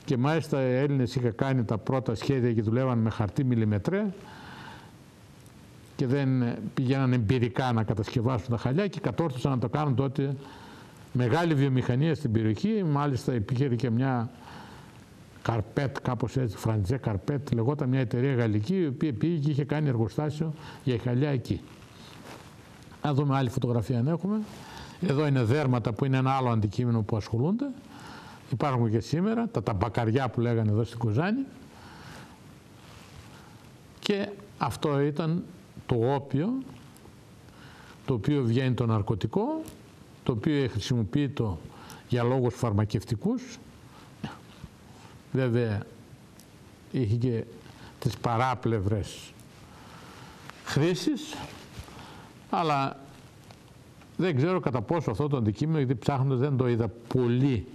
Speaker 2: και μάλιστα οι Έλληνες είχαν κάνει τα πρώτα σχέδια και δουλεύαν με χαρτί μιλιμετρέ και δεν πηγαίναν εμπειρικά να κατασκευάσουν τα χαλιά και κατόρθωσαν να το κάνουν τότε μεγάλη βιομηχανία στην περιοχή. Μάλιστα υπήρχε και μια Καρπέτ, κάπως έτσι, Φραντζέ Καρπέτ, λεγόταν μια εταιρεία γαλλική, η οποία πήγε και είχε κάνει εργοστάσιο για χαλιά εκεί. Να δούμε άλλη φωτογραφία αν έχουμε. Εδώ είναι δέρματα που είναι ένα άλλο αντικείμενο που ασχολούνται. Υπάρχουν και σήμερα, τα ταμπακαριά που λέγανε εδώ στην Κοζάνη. Και αυτό ήταν το όπιο, το οποίο βγαίνει το ναρκωτικό, το οποίο χρησιμοποιείται για λόγους φαρμακευτικούς. Βέβαια, είχε και τις παράπλευρες χρήσεις, αλλά δεν ξέρω κατά πόσο αυτό το αντικείμενο, γιατί ψάχνοντας δεν το είδα πολύ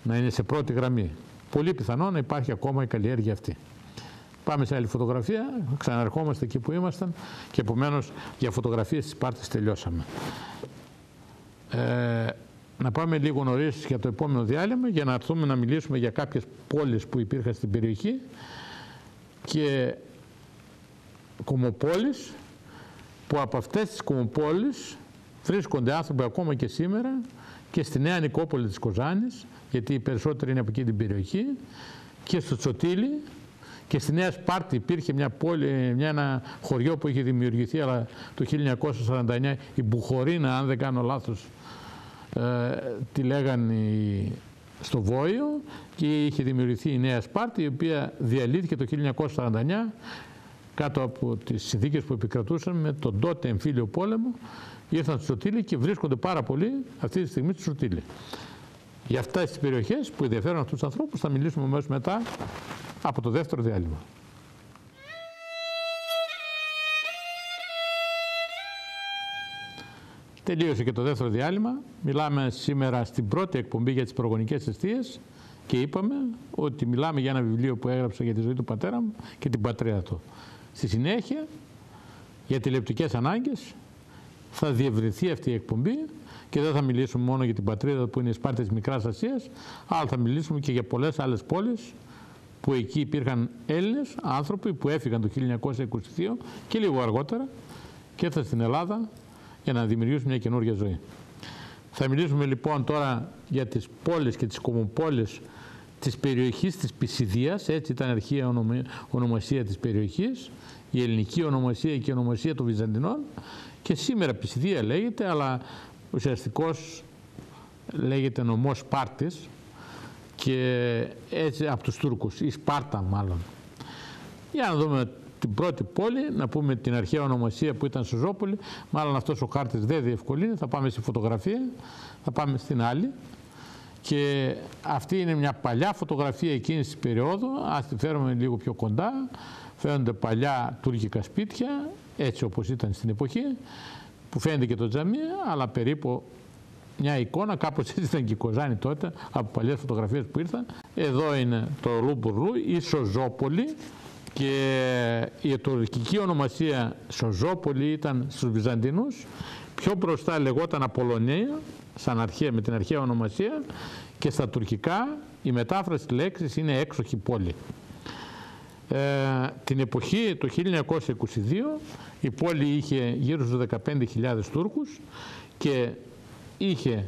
Speaker 2: να είναι σε πρώτη γραμμή. Πολύ πιθανό να υπάρχει ακόμα η καλλιέργεια αυτή. Πάμε σε άλλη φωτογραφία, ξαναρχόμαστε εκεί που ήμασταν και επομένως για φωτογραφίες της Σπάρτης τελειώσαμε. Να πάμε λίγο νωρίς για το επόμενο διάλειμμα για να έρθουμε να μιλήσουμε για κάποιες πόλεις που υπήρχαν στην περιοχή και κομμοπόλεις, που από αυτές τις κομμοπόλεις βρίσκονται άνθρωποι ακόμα και σήμερα και στη Νέα Νικόπολη της Κοζάνης, γιατί οι περισσότεροι είναι από εκεί την περιοχή, και στο Τσοτήλι και στη Νέα Σπάρτη υπήρχε μια πόλη, ένα χωριό που είχε δημιουργηθεί αλλά το 1949, η Μπουχορίνα, αν δεν κάνω λάθος, τη λέγανε στο Βόιο, και είχε δημιουργηθεί η Νέα Σπάρτη, η οποία διαλύθηκε το 1949 κάτω από τις συνθήκες που επικρατούσαν με τον τότε εμφύλιο πόλεμο. Ήρθαν στο Τσοτήλι και βρίσκονται πάρα πολύ αυτή τη στιγμή στο Τσοτήλι. Για αυτές τις περιοχές που ενδιαφέρουν αυτούς τους ανθρώπους θα μιλήσουμε αμέσως μετά από το δεύτερο διάλειμμα. Τελείωσε και το δεύτερο διάλειμμα. Μιλάμε σήμερα στην πρώτη εκπομπή για τις προγονικές αιστείες και είπαμε ότι μιλάμε για ένα βιβλίο που έγραψα για τη ζωή του πατέρα μου και την πατρίδα του. Στη συνέχεια, για τηλεοπτικές ανάγκες, θα διευρυνθεί αυτή η εκπομπή και δεν θα μιλήσουμε μόνο για την πατρίδα που είναι η Σπάρτη της Μικράς Ασίας, αλλά θα μιλήσουμε και για πολλές άλλες πόλεις που εκεί υπήρχαν Έλληνες άνθρωποι που έφυγαν το 1922 και λίγο αργότερα και ήρθαν στην Ελλάδα για να δημιουργήσουν μια καινούργια ζωή. Θα μιλήσουμε λοιπόν τώρα για τις πόλεις και τις κομμοπόλεις της περιοχής της Πισιδίας, έτσι ήταν αρχαία ονομασία της περιοχής, η ελληνική ονομασία και η ονομασία των Βυζαντινών, και σήμερα Πισιδία λέγεται, αλλά ουσιαστικώς λέγεται νομός Σπάρτης και έτσι από τους Τούρκους, ή Σπάρτα μάλλον. Για να δούμε την πρώτη πόλη, να πούμε την αρχαία ονομασία που ήταν Σουζόπολη, μάλλον αυτός ο χάρτης δεν διευκολύνει, θα πάμε στη φωτογραφία, θα πάμε στην άλλη. Και αυτή είναι μια παλιά φωτογραφία εκείνης της περίοδου, ας τη φέρουμε λίγο πιο κοντά, φαίνονται παλιά τουρκικά σπίτια, έτσι όπως ήταν στην εποχή, που φαίνεται και το τζαμί, αλλά περίπου μια εικόνα, κάπως έτσι ήταν και η Κοζάνη τότε, από παλιές φωτογραφίες που ήρθαν. Εδώ είναι το Λούμπουρλου, η Σοζόπολη, και η τουρκική ονομασία Σοζόπολη ήταν στους Βυζαντινούς, πιο μπροστά λεγόταν Απολωνία, σαν αρχαία, με την αρχαία ονομασία, και στα τουρκικά η μετάφραση της λέξης είναι έξοχη πόλη. Την εποχή, το 1922, η πόλη είχε γύρω στους 15.000 Τούρκους και είχε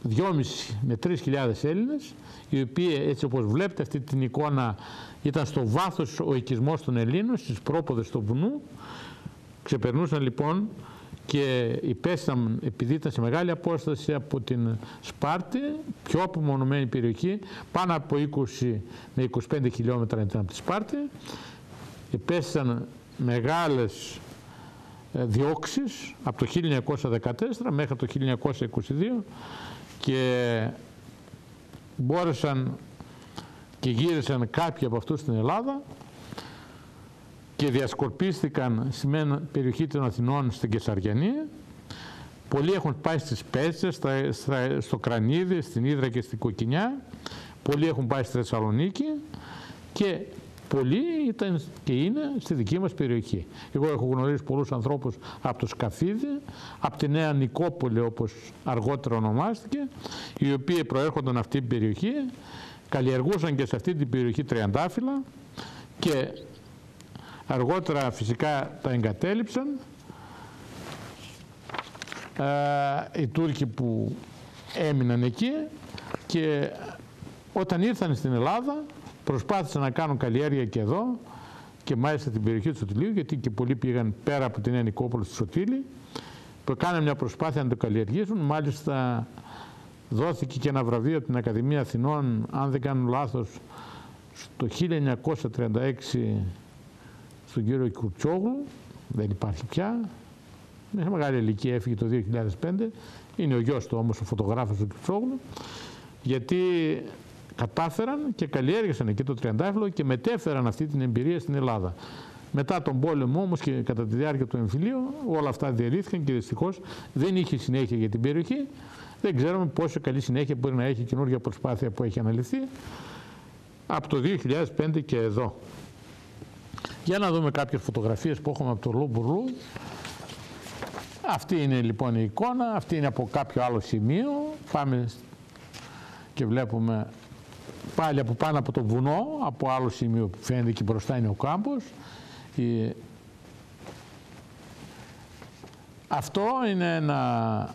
Speaker 2: 2.500 με 3.000 Έλληνες, οι οποίοι, έτσι όπως βλέπετε αυτή την εικόνα, ήταν στο βάθος ο οικισμός των Ελλήνων, στις πρόποδες του βουνού. Ξεπερνούσαν λοιπόν και υπέστησαν, επειδή ήταν σε μεγάλη απόσταση από την Σπάρτη, πιο απομονωμένη περιοχή, πάνω από 20 με 25 χιλιόμετρα ήταν από τη Σπάρτη, υπέστησαν μεγάλες διώξεις από το 1914 μέχρι το 1922 και μπόρεσαν και γύρισαν κάποιοι από αυτούς στην Ελλάδα και διασκορπίστηκαν στην περιοχή των Αθηνών στην Κεσαριανή. Πολλοί έχουν πάει στις Πέτσες, στο Κρανίδι, στην Ύδρα και στην Κοκκινιά. Πολλοί έχουν πάει στη Θεσσαλονίκη και πολλοί ήταν και είναι στη δική μας περιοχή. Εγώ έχω γνωρίσει πολλούς ανθρώπους από το Σκαφίδι, από τη Νέα Νικόπολη όπως αργότερα ονομάστηκε, οι οποίοι προέρχονταν αυτή την περιοχή, καλλιεργούσαν και σε αυτή την περιοχή τριαντάφυλλα και αργότερα φυσικά τα εγκατέλειψαν. Οι Τούρκοι που έμειναν εκεί και όταν ήρθαν στην Ελλάδα προσπάθησαν να κάνουν καλλιέργεια και εδώ και μάλιστα την περιοχή του Σωτηλίου, γιατί και πολλοί πήγαν πέρα από την Νέα Νικόπολη στη Σωτήλη, που κάναν μια προσπάθεια να το καλλιεργήσουν. Μάλιστα δόθηκε και ένα βραβείο από την Ακαδημία Αθηνών, αν δεν κάνω λάθος, το 1936 στον κύριο Κουρτσόγλου, δεν υπάρχει πια, με μεγάλη ηλικία, έφυγε το 2005, είναι ο γιος του όμως, ο φωτογράφος του Κουρτσόγλου, γιατί κατάφεραν και καλλιέργησαν εκεί το τριαντάφυλλο και μετέφεραν αυτή την εμπειρία στην Ελλάδα. Μετά τον πόλεμο όμως και κατά τη διάρκεια του εμφυλίου όλα αυτά διαλύθηκαν και δυστυχώς δεν είχε συνέχεια για την περιοχή. Δεν ξέρουμε πόσο καλή συνέχεια μπορεί να έχει η καινούργια προσπάθεια που έχει αναλυθεί από το 2005 και εδώ. Για να δούμε κάποιες φωτογραφίες που έχουμε από το Λου-Μπουρλού. Αυτή είναι λοιπόν η εικόνα, αυτή είναι από κάποιο άλλο σημείο. Πάμε και βλέπουμε πάλι από πάνω από το βουνό, από άλλο σημείο που φαίνεται και μπροστά είναι ο κάμπος. Αυτό είναι ένα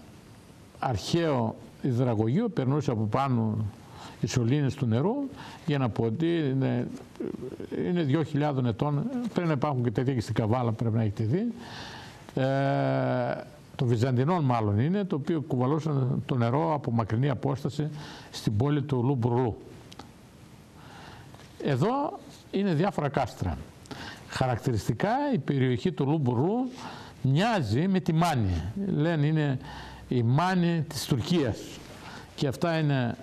Speaker 2: αρχαίο υδραγωγείο, περνούσε από πάνω οι σωλήνες του νερού, για να πω ότι είναι 2.000 ετών, πρέπει να υπάρχουν και τέτοια και στην Καβάλα, πρέπει να έχετε δει. Το Βυζαντινών μάλλον είναι, το οποίο κουβαλούσαν το νερό από μακρινή απόσταση στην πόλη του Λου-Μπουρλού. Εδώ είναι διάφορα κάστρα. Χαρακτηριστικά η περιοχή του Λου-Μπουρλού μοιάζει με τη Μάνη. Λένε είναι η Μάνη της Τουρκίας. Και αυτά είναι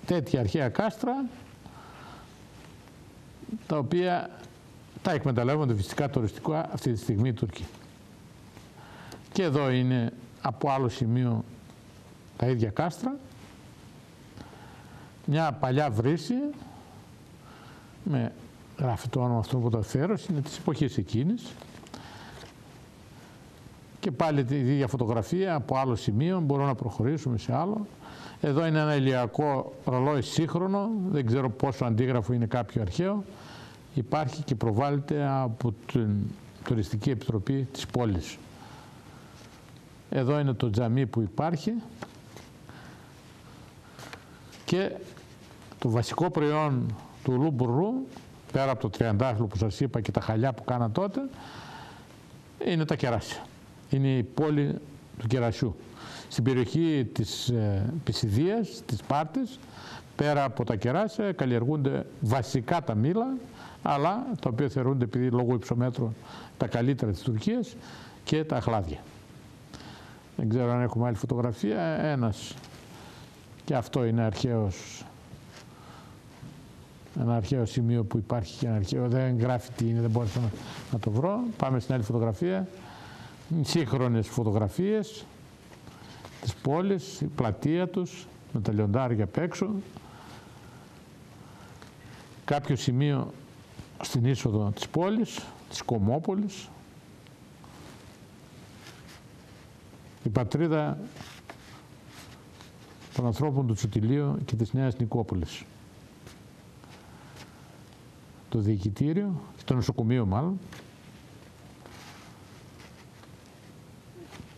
Speaker 2: τέτοια αρχαία κάστρα, τα οποία τα εκμεταλλεύονται φυσικά τουριστικά αυτή τη στιγμή οι Τούρκοι. Και εδώ είναι από άλλο σημείο τα ίδια κάστρα. Μια παλιά βρύση, με γράφει το όνομα αυτό που το θέρος, είναι της εποχής εκείνης. Και πάλι τη ίδια φωτογραφία από άλλο σημείο, μπορούμε να προχωρήσουμε σε άλλο. Εδώ είναι ένα ηλιακό ρολόι σύγχρονο, δεν ξέρω πόσο αντίγραφο είναι κάποιο αρχαίο. Υπάρχει και προβάλλεται από την Τουριστική Επιτροπή της πόλης. Εδώ είναι το τζαμί που υπάρχει και το βασικό προϊόν του Λου-Μπουρλού, πέρα από το τριαντάφυλλο που σας είπα και τα χαλιά που κάναν τότε, είναι τα κεράσια. Είναι η πόλη του κερασιού. Στην περιοχή της Πισιδίας, της Σπάρτης, πέρα από τα κεράσια καλλιεργούνται βασικά τα μήλα, αλλά τα οποία θεωρούνται, επειδή λόγω υψομέτρου, τα καλύτερα της Τουρκίας, και τα αχλάδια. Δεν ξέρω αν έχουμε άλλη φωτογραφία. Ένας, και αυτό είναι αρχαίος, ένα αρχαίο σημείο που υπάρχει και ένα αρχαίο, δεν γράφει τι είναι, δεν μπόρεσα να το βρω. Πάμε στην άλλη φωτογραφία. Σύγχρονες φωτογραφίες της πόλης, η πλατεία τους με τα λιοντάρια απ' έξω. Κάποιο σημείο στην είσοδο της πόλης, της Κομόπολης. Η πατρίδα των ανθρώπων του Τσοτηλείου και της Νέας Νικόπολης. Το διοικητήριο, το νοσοκομείο μάλλον.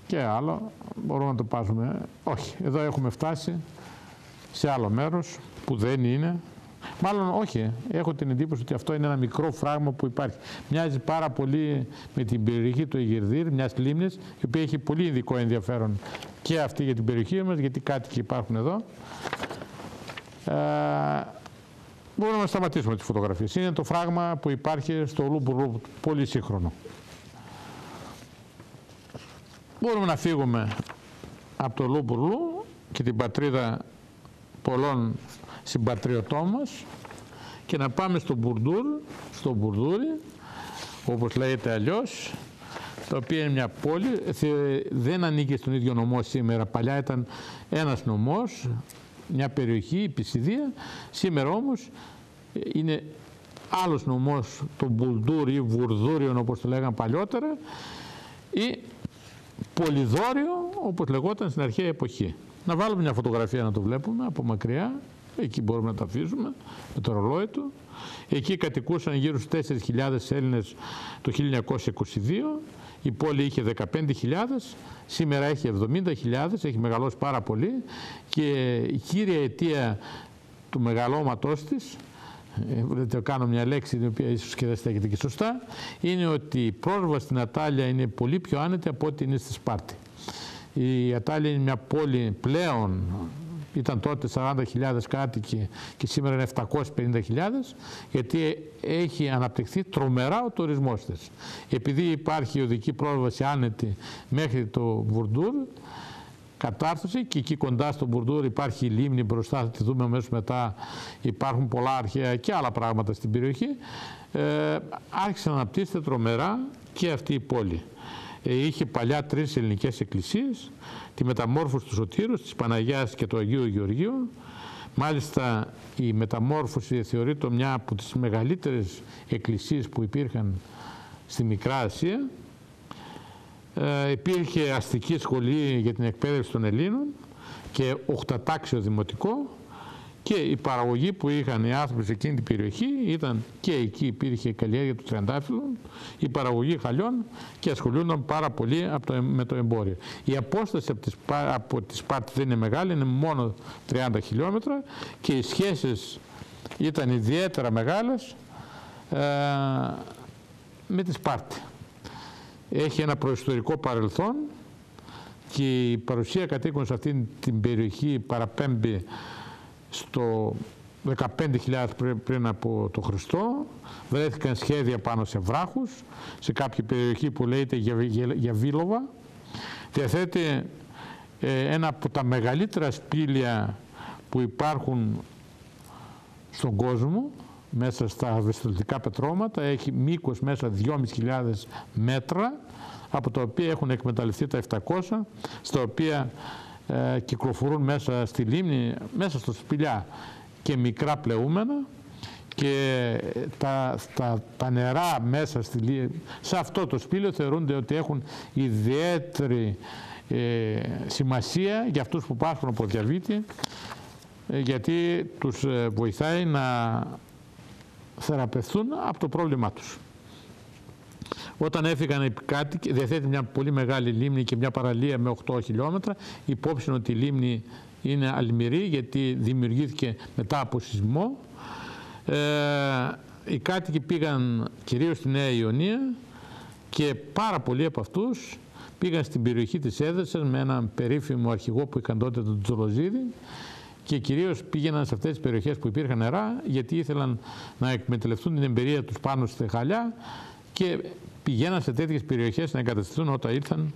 Speaker 2: Και άλλο, μπορούμε να το πάρουμε. Όχι, εδώ έχουμε φτάσει σε άλλο μέρος που δεν είναι. Μάλλον όχι, έχω την εντύπωση ότι αυτό είναι ένα μικρό φράγμα που υπάρχει. Μοιάζει πάρα πολύ με την περιοχή του Αιγυρδίρ, μιας λίμνης, η οποία έχει πολύ ειδικό ενδιαφέρον και αυτή για την περιοχή μας, γιατί κάτοικοι υπάρχουν εδώ. Μπορούμε να σταματήσουμε τις φωτογραφίες. Είναι το φράγμα που υπάρχει στο Λου-Μπουρλού, πολύ σύγχρονο. Μπορούμε να φύγουμε από το Λου-Μπουρλού και την πατρίδα πολλών συμπατριωτών μας και να πάμε στο Μπουρδούρι, όπως λέγεται αλλιώς, το οποίο είναι μια πόλη, δεν ανήκει στον ίδιο νομό σήμερα. Παλιά ήταν ένας νομός, μια περιοχή, η Πισιδία. Σήμερα όμως είναι άλλος νομός, το Μπουλντούρι ή Βουρδούριον όπως το λέγαν παλιότερα, ή Πολυδόριο όπως λεγόταν στην αρχαία εποχή. Να βάλουμε μια φωτογραφία να το βλέπουμε από μακριά, εκεί μπορούμε να τα αφήσουμε με το ρολόι του. Εκεί κατοικούσαν γύρω στους 4.000 Έλληνες το 1922. Η πόλη είχε 15.000, σήμερα έχει 70.000, έχει μεγαλώσει πάρα πολύ, και η κύρια αιτία του μεγαλώματός της, δεν κάνω μια λέξη την οποία ίσως και δεν στέκεται και σωστά, είναι ότι η πρόσβαση στην Ατάλεια είναι πολύ πιο άνετη από ό,τι είναι στη Σπάρτη. Η Ατάλεια είναι μια πόλη πλέον, ήταν τότε 40.000 κάτοικοι και σήμερα είναι 750.000, γιατί έχει αναπτυχθεί τρομερά ο τουρισμός της. Επειδή υπάρχει οδική πρόσβαση άνετη μέχρι το Μπουρντούρ, κατάρθωση, και εκεί κοντά στο Μπουρντούρ υπάρχει η λίμνη μπροστά, θα τη δούμε αμέσως μετά, υπάρχουν πολλά αρχαία και άλλα πράγματα στην περιοχή, άρχισε να αναπτύσσεται τρομερά και αυτή η πόλη. Είχε παλιά 3 ελληνικές εκκλησίες, τη Μεταμόρφωση του Σωτήρου, της Παναγιάς και του Αγίου Γεωργίου. Μάλιστα η Μεταμόρφωση θεωρείται μια από τις μεγαλύτερες εκκλησίες που υπήρχαν στη Μικρά Ασία. Υπήρχε αστική σχολή για την εκπαίδευση των Ελλήνων και 8τάξιο δημοτικό, και η παραγωγή που είχαν οι άνθρωποι σε εκείνη την περιοχή ήταν, και εκεί υπήρχε η καλλιέργεια του τριαντάφυλλου, η παραγωγή χαλιών, και ασχολούνταν πάρα πολύ με το εμπόριο. Η απόσταση από τη Σπάρτη δεν είναι μεγάλη, είναι μόνο 30 χιλιόμετρα, και οι σχέσεις ήταν ιδιαίτερα μεγάλες με τη Σπάρτη. Έχει ένα προϊστορικό παρελθόν και η παρουσία κατοίκων σε αυτή την περιοχή παραπέμπει στο 15.000 πριν από το Χριστό. Βρέθηκαν σχέδια πάνω σε βράχους, σε κάποια περιοχή που λέγεται Γιαβίλοβα. Διαθέτει ένα από τα μεγαλύτερα σπήλια που υπάρχουν στον κόσμο, μέσα στα βεστολιτικά πετρώματα. Έχει μήκος μέσα 2.500 μέτρα, από τα οποία έχουν εκμεταλλευτεί τα 700, στα οποία κυκλοφορούν μέσα στη λίμνη, μέσα στο σπηλιά, και μικρά πλεούμενα, και τα νερά μέσα σε αυτό το σπήλαιο θεωρούνται ότι έχουν ιδιαίτερη σημασία για αυτούς που πάσχουν από διαβήτη, γιατί τους βοηθάει να θεραπευθούν από το πρόβλημά τους. Όταν έφυγαν οι κάτοικοι, διαθέτει μια πολύ μεγάλη λίμνη και μια παραλία με 8 χιλιόμετρα. Υπόψη είναι ότι η λίμνη είναι αλμυρή, γιατί δημιουργήθηκε μετά από σεισμό. Οι κάτοικοι πήγαν κυρίως στη Νέα Ιωνία, και πάρα πολλοί από αυτούς πήγαν στην περιοχή της Έδεσσας με έναν περίφημο αρχηγό που είχαν τότε, τον Τζολοζίδη, και κυρίως πήγαιναν σε αυτές τις περιοχές που υπήρχαν νερά, γιατί ήθελαν να εκμεταλλευτούν την εμπειρία τους πάνω στη χαλιά, και πηγαίναν σε τέτοιες περιοχές να εγκαταστηθούν όταν ήρθαν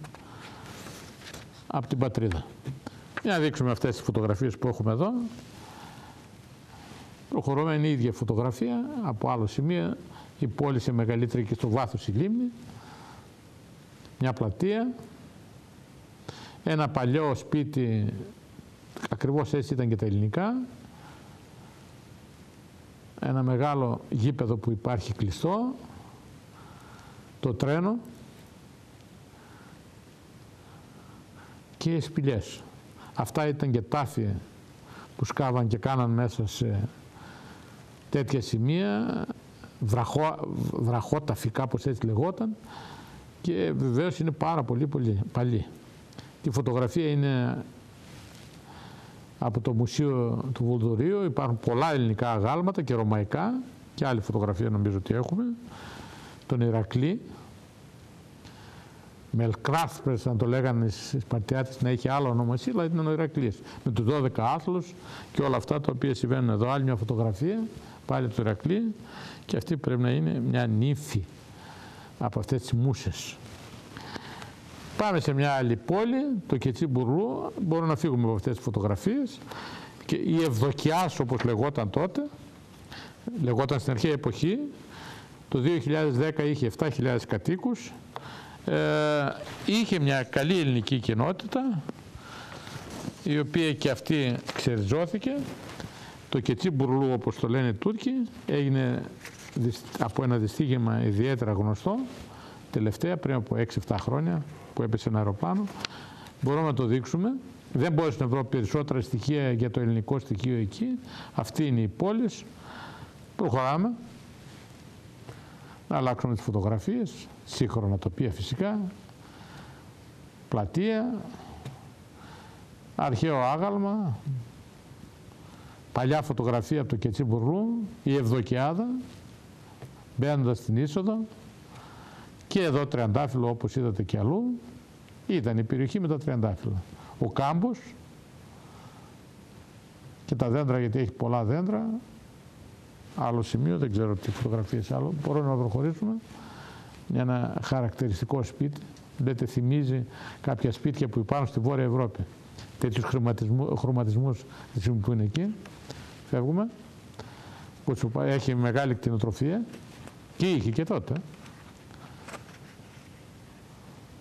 Speaker 2: από την πατρίδα. Για να δείξουμε αυτές τις φωτογραφίες που έχουμε εδώ. Προχωρούμε, είναι η ίδια φωτογραφία από άλλο σημείο. Η πόλη σε μεγαλύτερη και στο βάθος η λίμνη. Μια πλατεία. Ένα παλιό σπίτι, ακριβώς έτσι ήταν και τα ελληνικά. Ένα μεγάλο γήπεδο που υπάρχει κλειστό. Το τρένο και σπηλιές. Αυτά ήταν και τάφη που σκάβαν και κάναν μέσα σε τέτοια σημεία, βραχόταφη κάπως έτσι λεγόταν, και βεβαίως είναι πάρα πολύ παλιή. Η φωτογραφία είναι από το Μουσείο του Βουλδουρίου, υπάρχουν πολλά ελληνικά αγάλματα και ρωμαϊκά, και άλλη φωτογραφία νομίζω ότι έχουμε, τον Ηρακλή. Μελκράθπρες, να το λέγανε οι Σπαρτιάτες, να είχε άλλο ονομασία, αλλά ήταν ο Ηρακλής. Με τους 12 άθλους και όλα αυτά τα οποία συμβαίνουν εδώ. Άλλη μια φωτογραφία, πάλι του Ηρακλή, και αυτή πρέπει να είναι μια νύφη από αυτές τις μούσες. Πάμε σε μια άλλη πόλη, το Κετσίμπουρλού. Μπορούμε να φύγουμε από αυτές τις φωτογραφίες. Και η Ευδοκιάς, όπως λεγόταν τότε, λεγόταν στην αρχαία εποχή. Το 2010 είχε 7.000 κατοίκους. Είχε μια καλή ελληνική κοινότητα, η οποία και αυτή ξεριζώθηκε. Το Keçίμπουρλου, όπως το λένε οι Τούρκοι, έγινε από ένα δυστύχημα ιδιαίτερα γνωστό, τελευταία, πριν από 6-7 χρόνια, που έπεσε ένα αεροπλάνο. Μπορούμε να το δείξουμε. Δεν μπορείς να βρω περισσότερα στοιχεία για το ελληνικό στοιχείο εκεί. Αυτή είναι η πόλη. Προχωράμε. Να αλλάξουμε τις φωτογραφίες. Σύγχρονα τοπία φυσικά. Πλατεία. Αρχαίο άγαλμα. Παλιά φωτογραφία από το Keçίμπουρλου. Η Ευδοκιάδα. Μπαίνοντας στην είσοδο. Και εδώ τριαντάφυλλο, όπως είδατε και αλλού. Ήταν η περιοχή με τα τριαντάφυλλα. Ο κάμπος και τα δέντρα, γιατί έχει πολλά δέντρα. Άλλο σημείο, δεν ξέρω τι φωτογραφίες άλλο. Μπορούμε να προχωρήσουμε. Ένα χαρακτηριστικό σπίτι. Λέτε, θυμίζει κάποια σπίτια που υπάρχουν στη Βόρεια Ευρώπη. Τέτοιους χρωματισμούς που είναι εκεί. Φεύγουμε. Έχει μεγάλη κτηνοτροφία και είχε και τότε.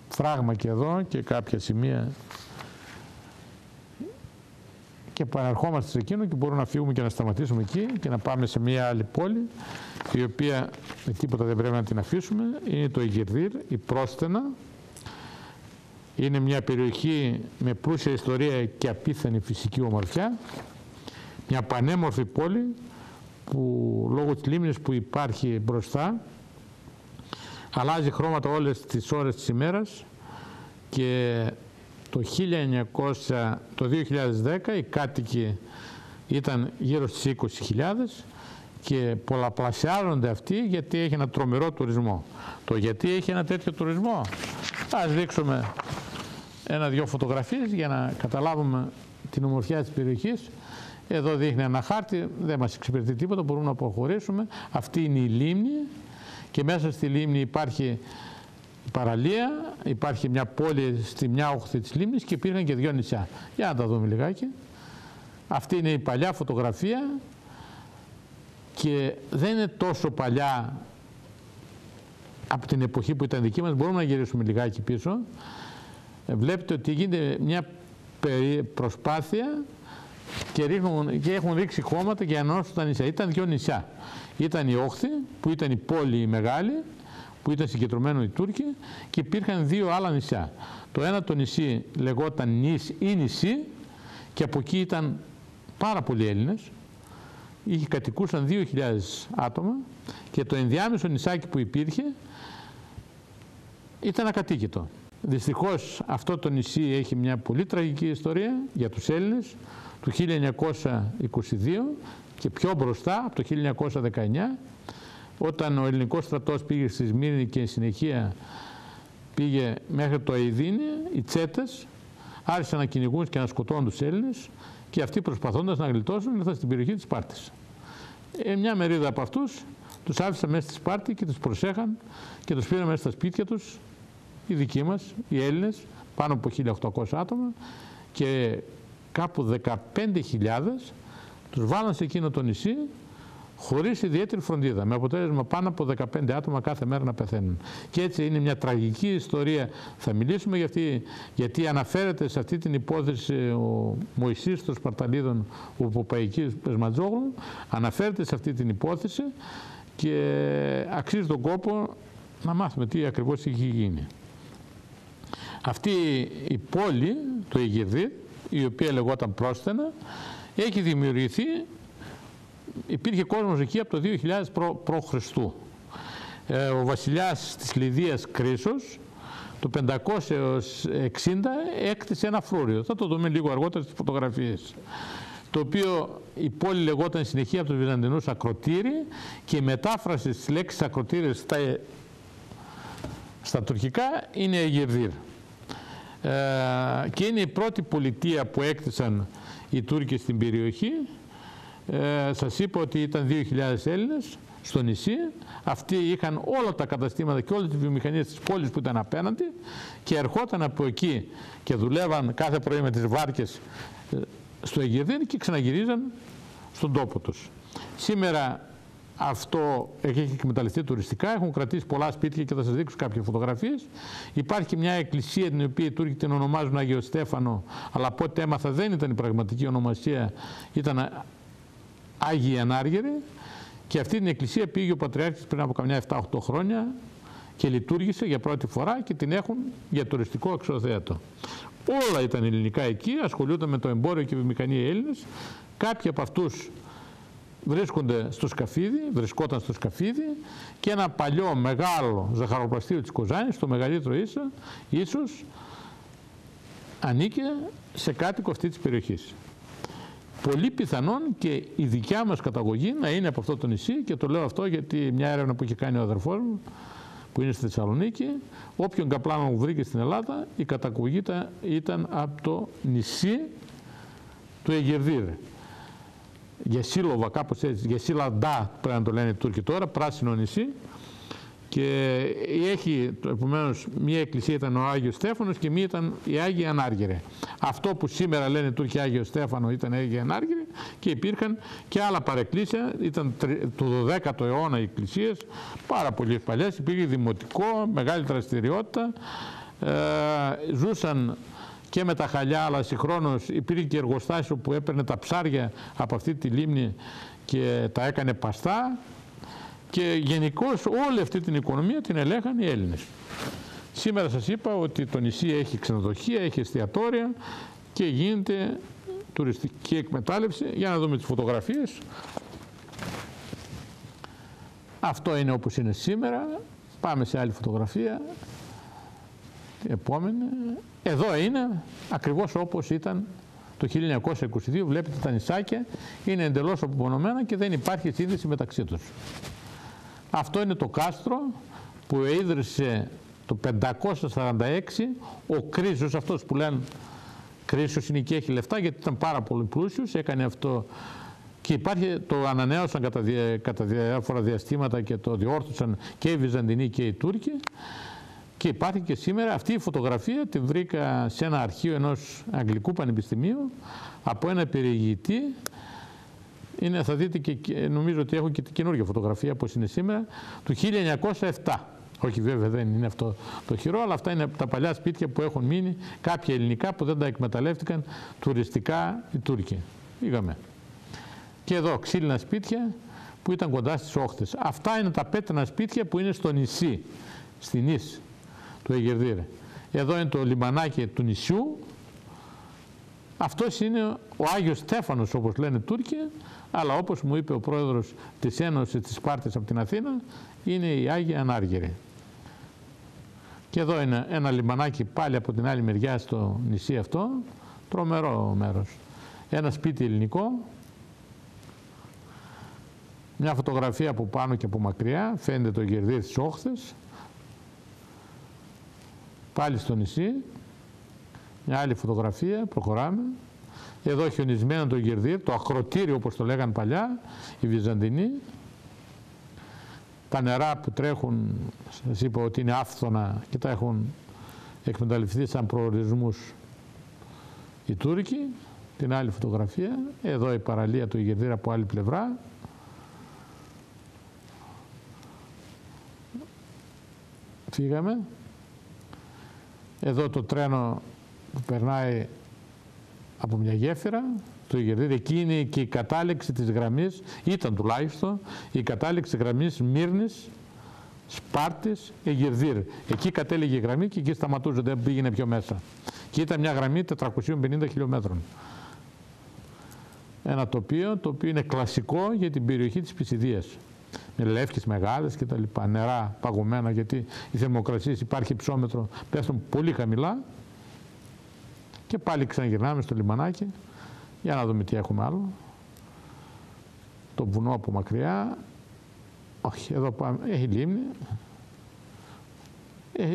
Speaker 2: Φράγμα και εδώ και κάποια σημεία. Και επαναρχόμαστε σε εκείνο και μπορούμε να φύγουμε και να σταματήσουμε εκεί και να πάμε σε μια άλλη πόλη, η οποία με τίποτα δεν πρέπει να την αφήσουμε. Είναι το Αιγυρδίρ, η Πρόστενα. Είναι μια περιοχή με πλούσια ιστορία και απίθανη φυσική ομορφιά. Μια πανέμορφη πόλη που λόγω της λίμνης που υπάρχει μπροστά αλλάζει χρώματα όλες τις ώρες της ημέρας και το 2010 οι κάτοικοι ήταν γύρω στις 20.000 και πολλαπλασιάζονται αυτοί γιατί έχει ένα τρομερό τουρισμό. Το γιατί έχει ένα τέτοιο τουρισμό, ας δείξουμε ένα-δυο φωτογραφίες για να καταλάβουμε την ομορφιά της περιοχής. Εδώ δείχνει ένα χάρτη, δεν μας εξυπηρετεί τίποτα, μπορούμε να προχωρήσουμε. Αυτή είναι η λίμνη και μέσα στη λίμνη υπάρχει παραλία, υπάρχει μια πόλη στη μια όχθη της λίμνης και υπήρχαν και 2 νησιά. Για να τα δούμε λιγάκι. Αυτή είναι η παλιά φωτογραφία και δεν είναι τόσο παλιά από την εποχή που ήταν δική μας. Μπορούμε να γυρίσουμε λιγάκι πίσω. Βλέπετε ότι γίνεται μια προσπάθεια και έχουν ρίξει χώματα για να ενώσουν τα νησιά. Ήταν 2 νησιά. Ήταν η όχθη που ήταν η πόλη η μεγάλη, που ήταν συγκεντρωμένο οι Τούρκοι, και υπήρχαν 2 άλλα νησιά. Το ένα το νησί λεγόταν νησί και από εκεί ήταν πάρα πολλοί Έλληνες. Κατοικούσαν 2.000 άτομα και το ενδιάμεσο νησάκι που υπήρχε ήταν ακατοίκητο. Δυστυχώς αυτό το νησί έχει μια πολύ τραγική ιστορία για τους Έλληνες του 1922 και πιο μπροστά από το 1919, όταν ο ελληνικός στρατός πήγε στη Σμύρνη και συνεχεία πήγε μέχρι το Αηδίνη, οι τσέτες άρχισαν να κυνηγούν και να σκοτώνουν τους Έλληνες και αυτοί προσπαθώντας να γλιτώσουν ήρθαν στην περιοχή της Σπάρτης. Μια μερίδα από αυτούς τους άφησαν μέσα στη Σπάρτη και τους προσέχαν και τους πήραν μέσα στα σπίτια τους, οι δικοί μας, οι Έλληνες, πάνω από 1.800 άτομα, και κάπου 15.000 τους βάλαν σε εκείνο το νησί χωρίς ιδιαίτερη φροντίδα, με αποτέλεσμα πάνω από 15 άτομα κάθε μέρα να πεθαίνουν. Και έτσι είναι μια τραγική ιστορία. Θα μιλήσουμε γιατί αναφέρεται σε αυτή την υπόθεση ο Μωυσής των Σπαρταλίδων, ο Ποπαϊκής Πεσματζόγλου, αναφέρεται σε αυτή την υπόθεση και αξίζει τον κόπο να μάθουμε τι ακριβώς έχει γίνει. Αυτή η πόλη, το Αιγυρδίρ, η οποία λεγόταν Πρόστενα, έχει δημιουργηθεί, υπήρχε κόσμος εκεί από το 2000 π.Χ. Ο βασιλιάς της Λιδίας Κρίσος το 560 έκτισε ένα φρούριο. Θα το δούμε λίγο αργότερα στις φωτογραφίες. Το οποίο η πόλη λεγόταν συνεχεία από τους Βυζαντινούς Ακροτήρι και η μετάφραση της λέξης Ακροτήρι στα τουρκικά είναι Αιγυρδίρ. Και είναι η πρώτη πολιτεία που έκτισαν οι Τούρκοι στην περιοχή. Σας είπα ότι ήταν 2.000 Έλληνες στο νησί. Αυτοί είχαν όλα τα καταστήματα και όλες τις βιομηχανίες της πόλης που ήταν απέναντι και ερχόταν από εκεί και δουλεύαν κάθε πρωί με τις βάρκες στο Αιγυρδίρ και ξαναγυρίζαν στον τόπο τους. Σήμερα αυτό έχει εκμεταλλευτεί τουριστικά, έχουν κρατήσει πολλά σπίτια και θα σας δείξω κάποιες φωτογραφίες. Υπάρχει και μια εκκλησία την οποία οι Τούρκοι την ονομάζουν Άγιο Στέφανο, αλλά από ό,τι έμαθα δεν ήταν η πραγματική ονομασία, ήταν Άγιοι Ανάργυροι, και αυτή την εκκλησία πήγε ο Πατριάρχης πριν από καμιά 7-8 χρόνια και λειτουργήσε για πρώτη φορά και την έχουν για τουριστικό εξωθέατο. Όλα ήταν ελληνικά εκεί, ασχολούνταν με το εμπόριο και βιομηχανία οι Έλληνες. Κάποιοι από αυτούς βρίσκονταν στο Σκαφίδι και ένα παλιό μεγάλο ζαχαροπλαστείο της Κοζάνης, το μεγαλύτερο ίσως, ανήκε σε κάτοικο αυτή της περιοχής. Πολύ πιθανόν και η δικιά μας καταγωγή να είναι από αυτό το νησί, και το λέω αυτό γιατί μια έρευνα που είχε κάνει ο αδερφός μου που είναι στη Θεσσαλονίκη, όποιον καπλάνο μου βρήκε στην Ελλάδα, η καταγωγή ήταν από το νησί του Αιγερδίρ. Γεσίλοβα, κάπως έτσι, Γεσίλαντά πρέπει να το λένε οι Τούρκοι τώρα, πράσινο νησί, και έχει επομένως μία εκκλησία ήταν ο Άγιος Στέφανος και μία ήταν η Άγιοι Ανάργυροι. Αυτό που σήμερα λένε οι Τούρκοι Άγιο Στέφανο ήταν Άγιοι Ανάργυροι, και υπήρχαν και άλλα παρεκκλήσια, ήταν του 12ου αιώνα οι εκκλησίες, πάρα πολύ παλιές, υπήρχε δημοτικό, μεγάλη δραστηριότητα, ζούσαν και με τα χαλιά, αλλά συγχρόνως υπήρχε και εργοστάσιο που έπαιρνε τα ψάρια από αυτή τη λίμνη και τα έκανε παστά, και γενικώς όλη αυτή την οικονομία την ελέγχαν οι Έλληνες. Σήμερα σας είπα ότι το νησί έχει ξενοδοχεία, έχει εστιατόρια και γίνεται τουριστική εκμετάλλευση. Για να δούμε τις φωτογραφίες. Αυτό είναι όπως είναι σήμερα. Πάμε σε άλλη φωτογραφία. Την επόμενη. Εδώ είναι ακριβώς όπως ήταν το 1922. Βλέπετε τα νησάκια είναι εντελώς απομονωμένα και δεν υπάρχει σύνδεση μεταξύ τους. Αυτό είναι το κάστρο που ίδρυσε το 546 ο Κρίσος, αυτός που λένε Κρίσος είναι και έχει λεφτά γιατί ήταν πάρα πολύ πλούσιος, έκανε αυτό και υπάρχει, το ανανέωσαν κατά διάφορα διαστήματα και το διόρθωσαν και οι Βυζαντινοί και οι Τούρκοι, και υπάρχει και σήμερα. Αυτή η φωτογραφία την βρήκα σε ένα αρχείο ενός Αγγλικού Πανεπιστημίου από ένα περιηγητή. Είναι, θα δείτε και νομίζω ότι έχω και την καινούργια φωτογραφία όπως είναι σήμερα, του 1907. Όχι βέβαια δεν είναι αυτό το χειρό, αλλά αυτά είναι τα παλιά σπίτια που έχουν μείνει, κάποια ελληνικά που δεν τα εκμεταλλεύτηκαν τουριστικά οι Τούρκοι. Πήγαμε. Και εδώ ξύλινα σπίτια που ήταν κοντά στις όχθες. Αυτά είναι τα πέτρινα σπίτια που είναι στο νησί, στη νήσι του Αιγερδίρ. Εδώ είναι το λιμανάκι του νησιού. Αυτός είναι ο Άγιος Στέφανος όπως λένε οι Τούρκοι, αλλά όπως μου είπε ο πρόεδρος της Ένωσης της Σπάρτης από την Αθήνα, είναι οι Άγιοι Ανάργυροι. Και εδώ είναι ένα λιμανάκι πάλι από την άλλη μεριά στο νησί αυτό, τρομερό μέρος. Ένα σπίτι ελληνικό, μια φωτογραφία από πάνω και από μακριά, φαίνεται το Αιγερδίρ στις όχθες, πάλι στο νησί. Μια άλλη φωτογραφία, προχωράμε. Εδώ χιονισμένο το Αιγερδίρ, το ακροτήριο όπως το λέγαν παλιά οι Βυζαντινοί. Τα νερά που τρέχουν, σας είπα ότι είναι άφθονα και τα έχουν εκμεταλλευτεί σαν προορισμούς οι Τούρκοι. Την άλλη φωτογραφία, εδώ η παραλία του Αιγερδίρ από άλλη πλευρά. Φύγαμε. Εδώ το τρένο που περνάει από μια γέφυρα του Αιγερδίρ. Εκεί είναι και η κατάληξη της γραμμής, ήταν τουλάχιστον η κατάληξη γραμμής Μύρνης, Σπάρτης, Αιγερδίρ. Εκεί κατέληγε η γραμμή και εκεί σταματούσε, δεν πήγαινε πιο μέσα. Και ήταν μια γραμμή 450 χιλιόμετρων. Ένα τοπίο το οποίο είναι κλασικό για την περιοχή της Πισιδίας. Με λεύκες μεγάλες και τα λοιπά, νερά παγωμένα, γιατί οι θερμοκρασίες υπάρχει υψόμετρο, πέφτουν πολύ χαμηλά. Και πάλι ξαναγυρνάμε στο λιμανάκι, για να δούμε τι έχουμε άλλο. Το βουνό από μακριά, όχι, εδώ πάμε, έχει λίμνη.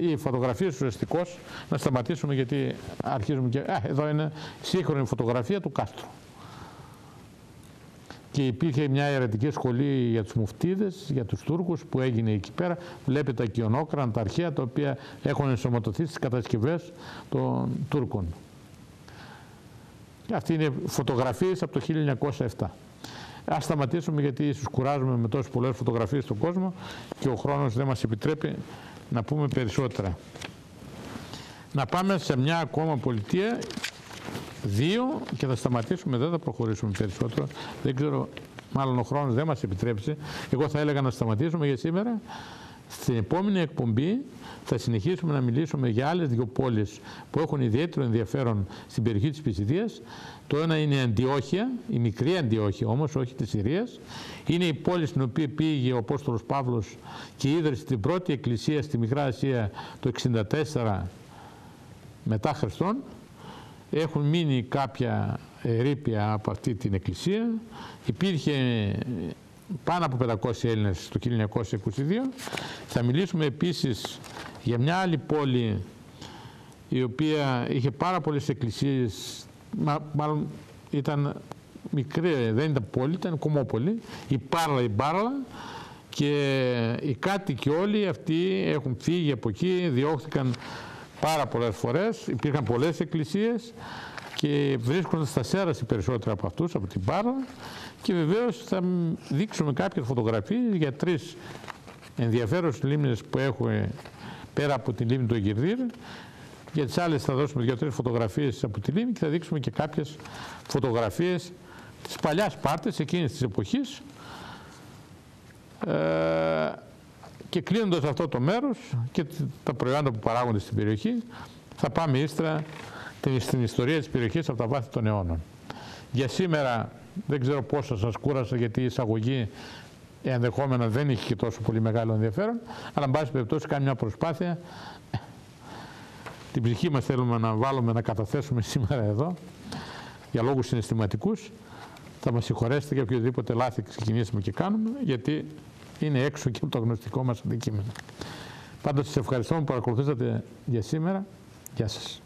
Speaker 2: Οι φωτογραφίες ουσιαστικώς, να σταματήσουμε γιατί αρχίζουμε και... εδώ είναι σύγχρονη φωτογραφία του κάστρου. Και υπήρχε μια αιρετική σχολή για τους μουφτίδες, για τους Τούρκους που έγινε εκεί πέρα. Βλέπετε τα κοιονόκρανα, τα αρχαία τα οποία έχουν ενσωματωθεί στις κατασκευές των Τούρκων. Και αυτή είναι φωτογραφίες από το 1907. Ας σταματήσουμε, γιατί ίσως κουράζουμε με τόσες πολλές φωτογραφίες στον κόσμο και ο χρόνος δεν μας επιτρέπει να πούμε περισσότερα. Να πάμε σε μια ακόμα πολιτεία, 2, και θα σταματήσουμε, δεν θα προχωρήσουμε περισσότερο. Δεν ξέρω, μάλλον ο χρόνος δεν μας επιτρέψει. Εγώ θα έλεγα να σταματήσουμε για σήμερα. Στην επόμενη εκπομπή θα συνεχίσουμε να μιλήσουμε για άλλες 2 πόλεις που έχουν ιδιαίτερο ενδιαφέρον στην περιοχή της Πισιδίας. Το ένα είναι η Αντιόχεια, η μικρή Αντιόχεια όμως, όχι της Συρίας. Είναι η πόλη στην οποία πήγε ο Απόστολος Παύλος και ίδρυσε την πρώτη εκκλησία στη Μικρά Ασία το 64 μετά Χριστόν. Έχουν μείνει κάποια ερείπια από αυτή την εκκλησία. Υπήρχε πάνω από 500 Έλληνες το 1922. Θα μιλήσουμε επίσης για μια άλλη πόλη η οποία είχε πάρα πολλές εκκλησίες, μάλλον ήταν μικρή, δεν ήταν πόλη, ήταν κομμόπολη, η Μπάρλα, και οι κάτοικοι όλοι αυτοί έχουν φύγει από εκεί, διώχθηκαν πάρα πολλές φορές, υπήρχαν πολλές εκκλησίες και βρίσκονται στα Σέρας οι περισσότεροι από αυτούς, από την Μπάρλα, και βεβαίως θα δείξουμε κάποιες φωτογραφίες για 3 ενδιαφέρουσες λίμνες που έχουμε πέρα από τη λίμνη του Αιγυρδίρ. Για τις άλλες θα δώσουμε 2-3 φωτογραφίες από τη λίμνη και θα δείξουμε και κάποιες φωτογραφίες της παλιάς Σπάρτης εκείνης της εποχής. Και κλείνοντας αυτό το μέρος και τα προϊόντα που παράγονται στην περιοχή, θα πάμε ύστερα στην ιστορία της περιοχής από τα βάθη των αιώνων. Για σήμερα δεν ξέρω πόσο σας κούρασα, γιατί η εισαγωγή ενδεχόμενα δεν είχε και τόσο πολύ μεγάλο ενδιαφέρον, αλλά εν πάση περιπτώσει κάνει μια προσπάθεια. Την ψυχή μας θέλουμε να βάλουμε, να καταθέσουμε σήμερα εδώ για λόγους συναισθηματικούς. Θα μας συγχωρέσετε για οποιοδήποτε λάθη ξεκινήσουμε και κάνουμε, γιατί είναι έξω και από το γνωστικό μας αντικείμενο. Πάντως σας ευχαριστώ που παρακολουθήσατε για σήμερα. Γεια σας.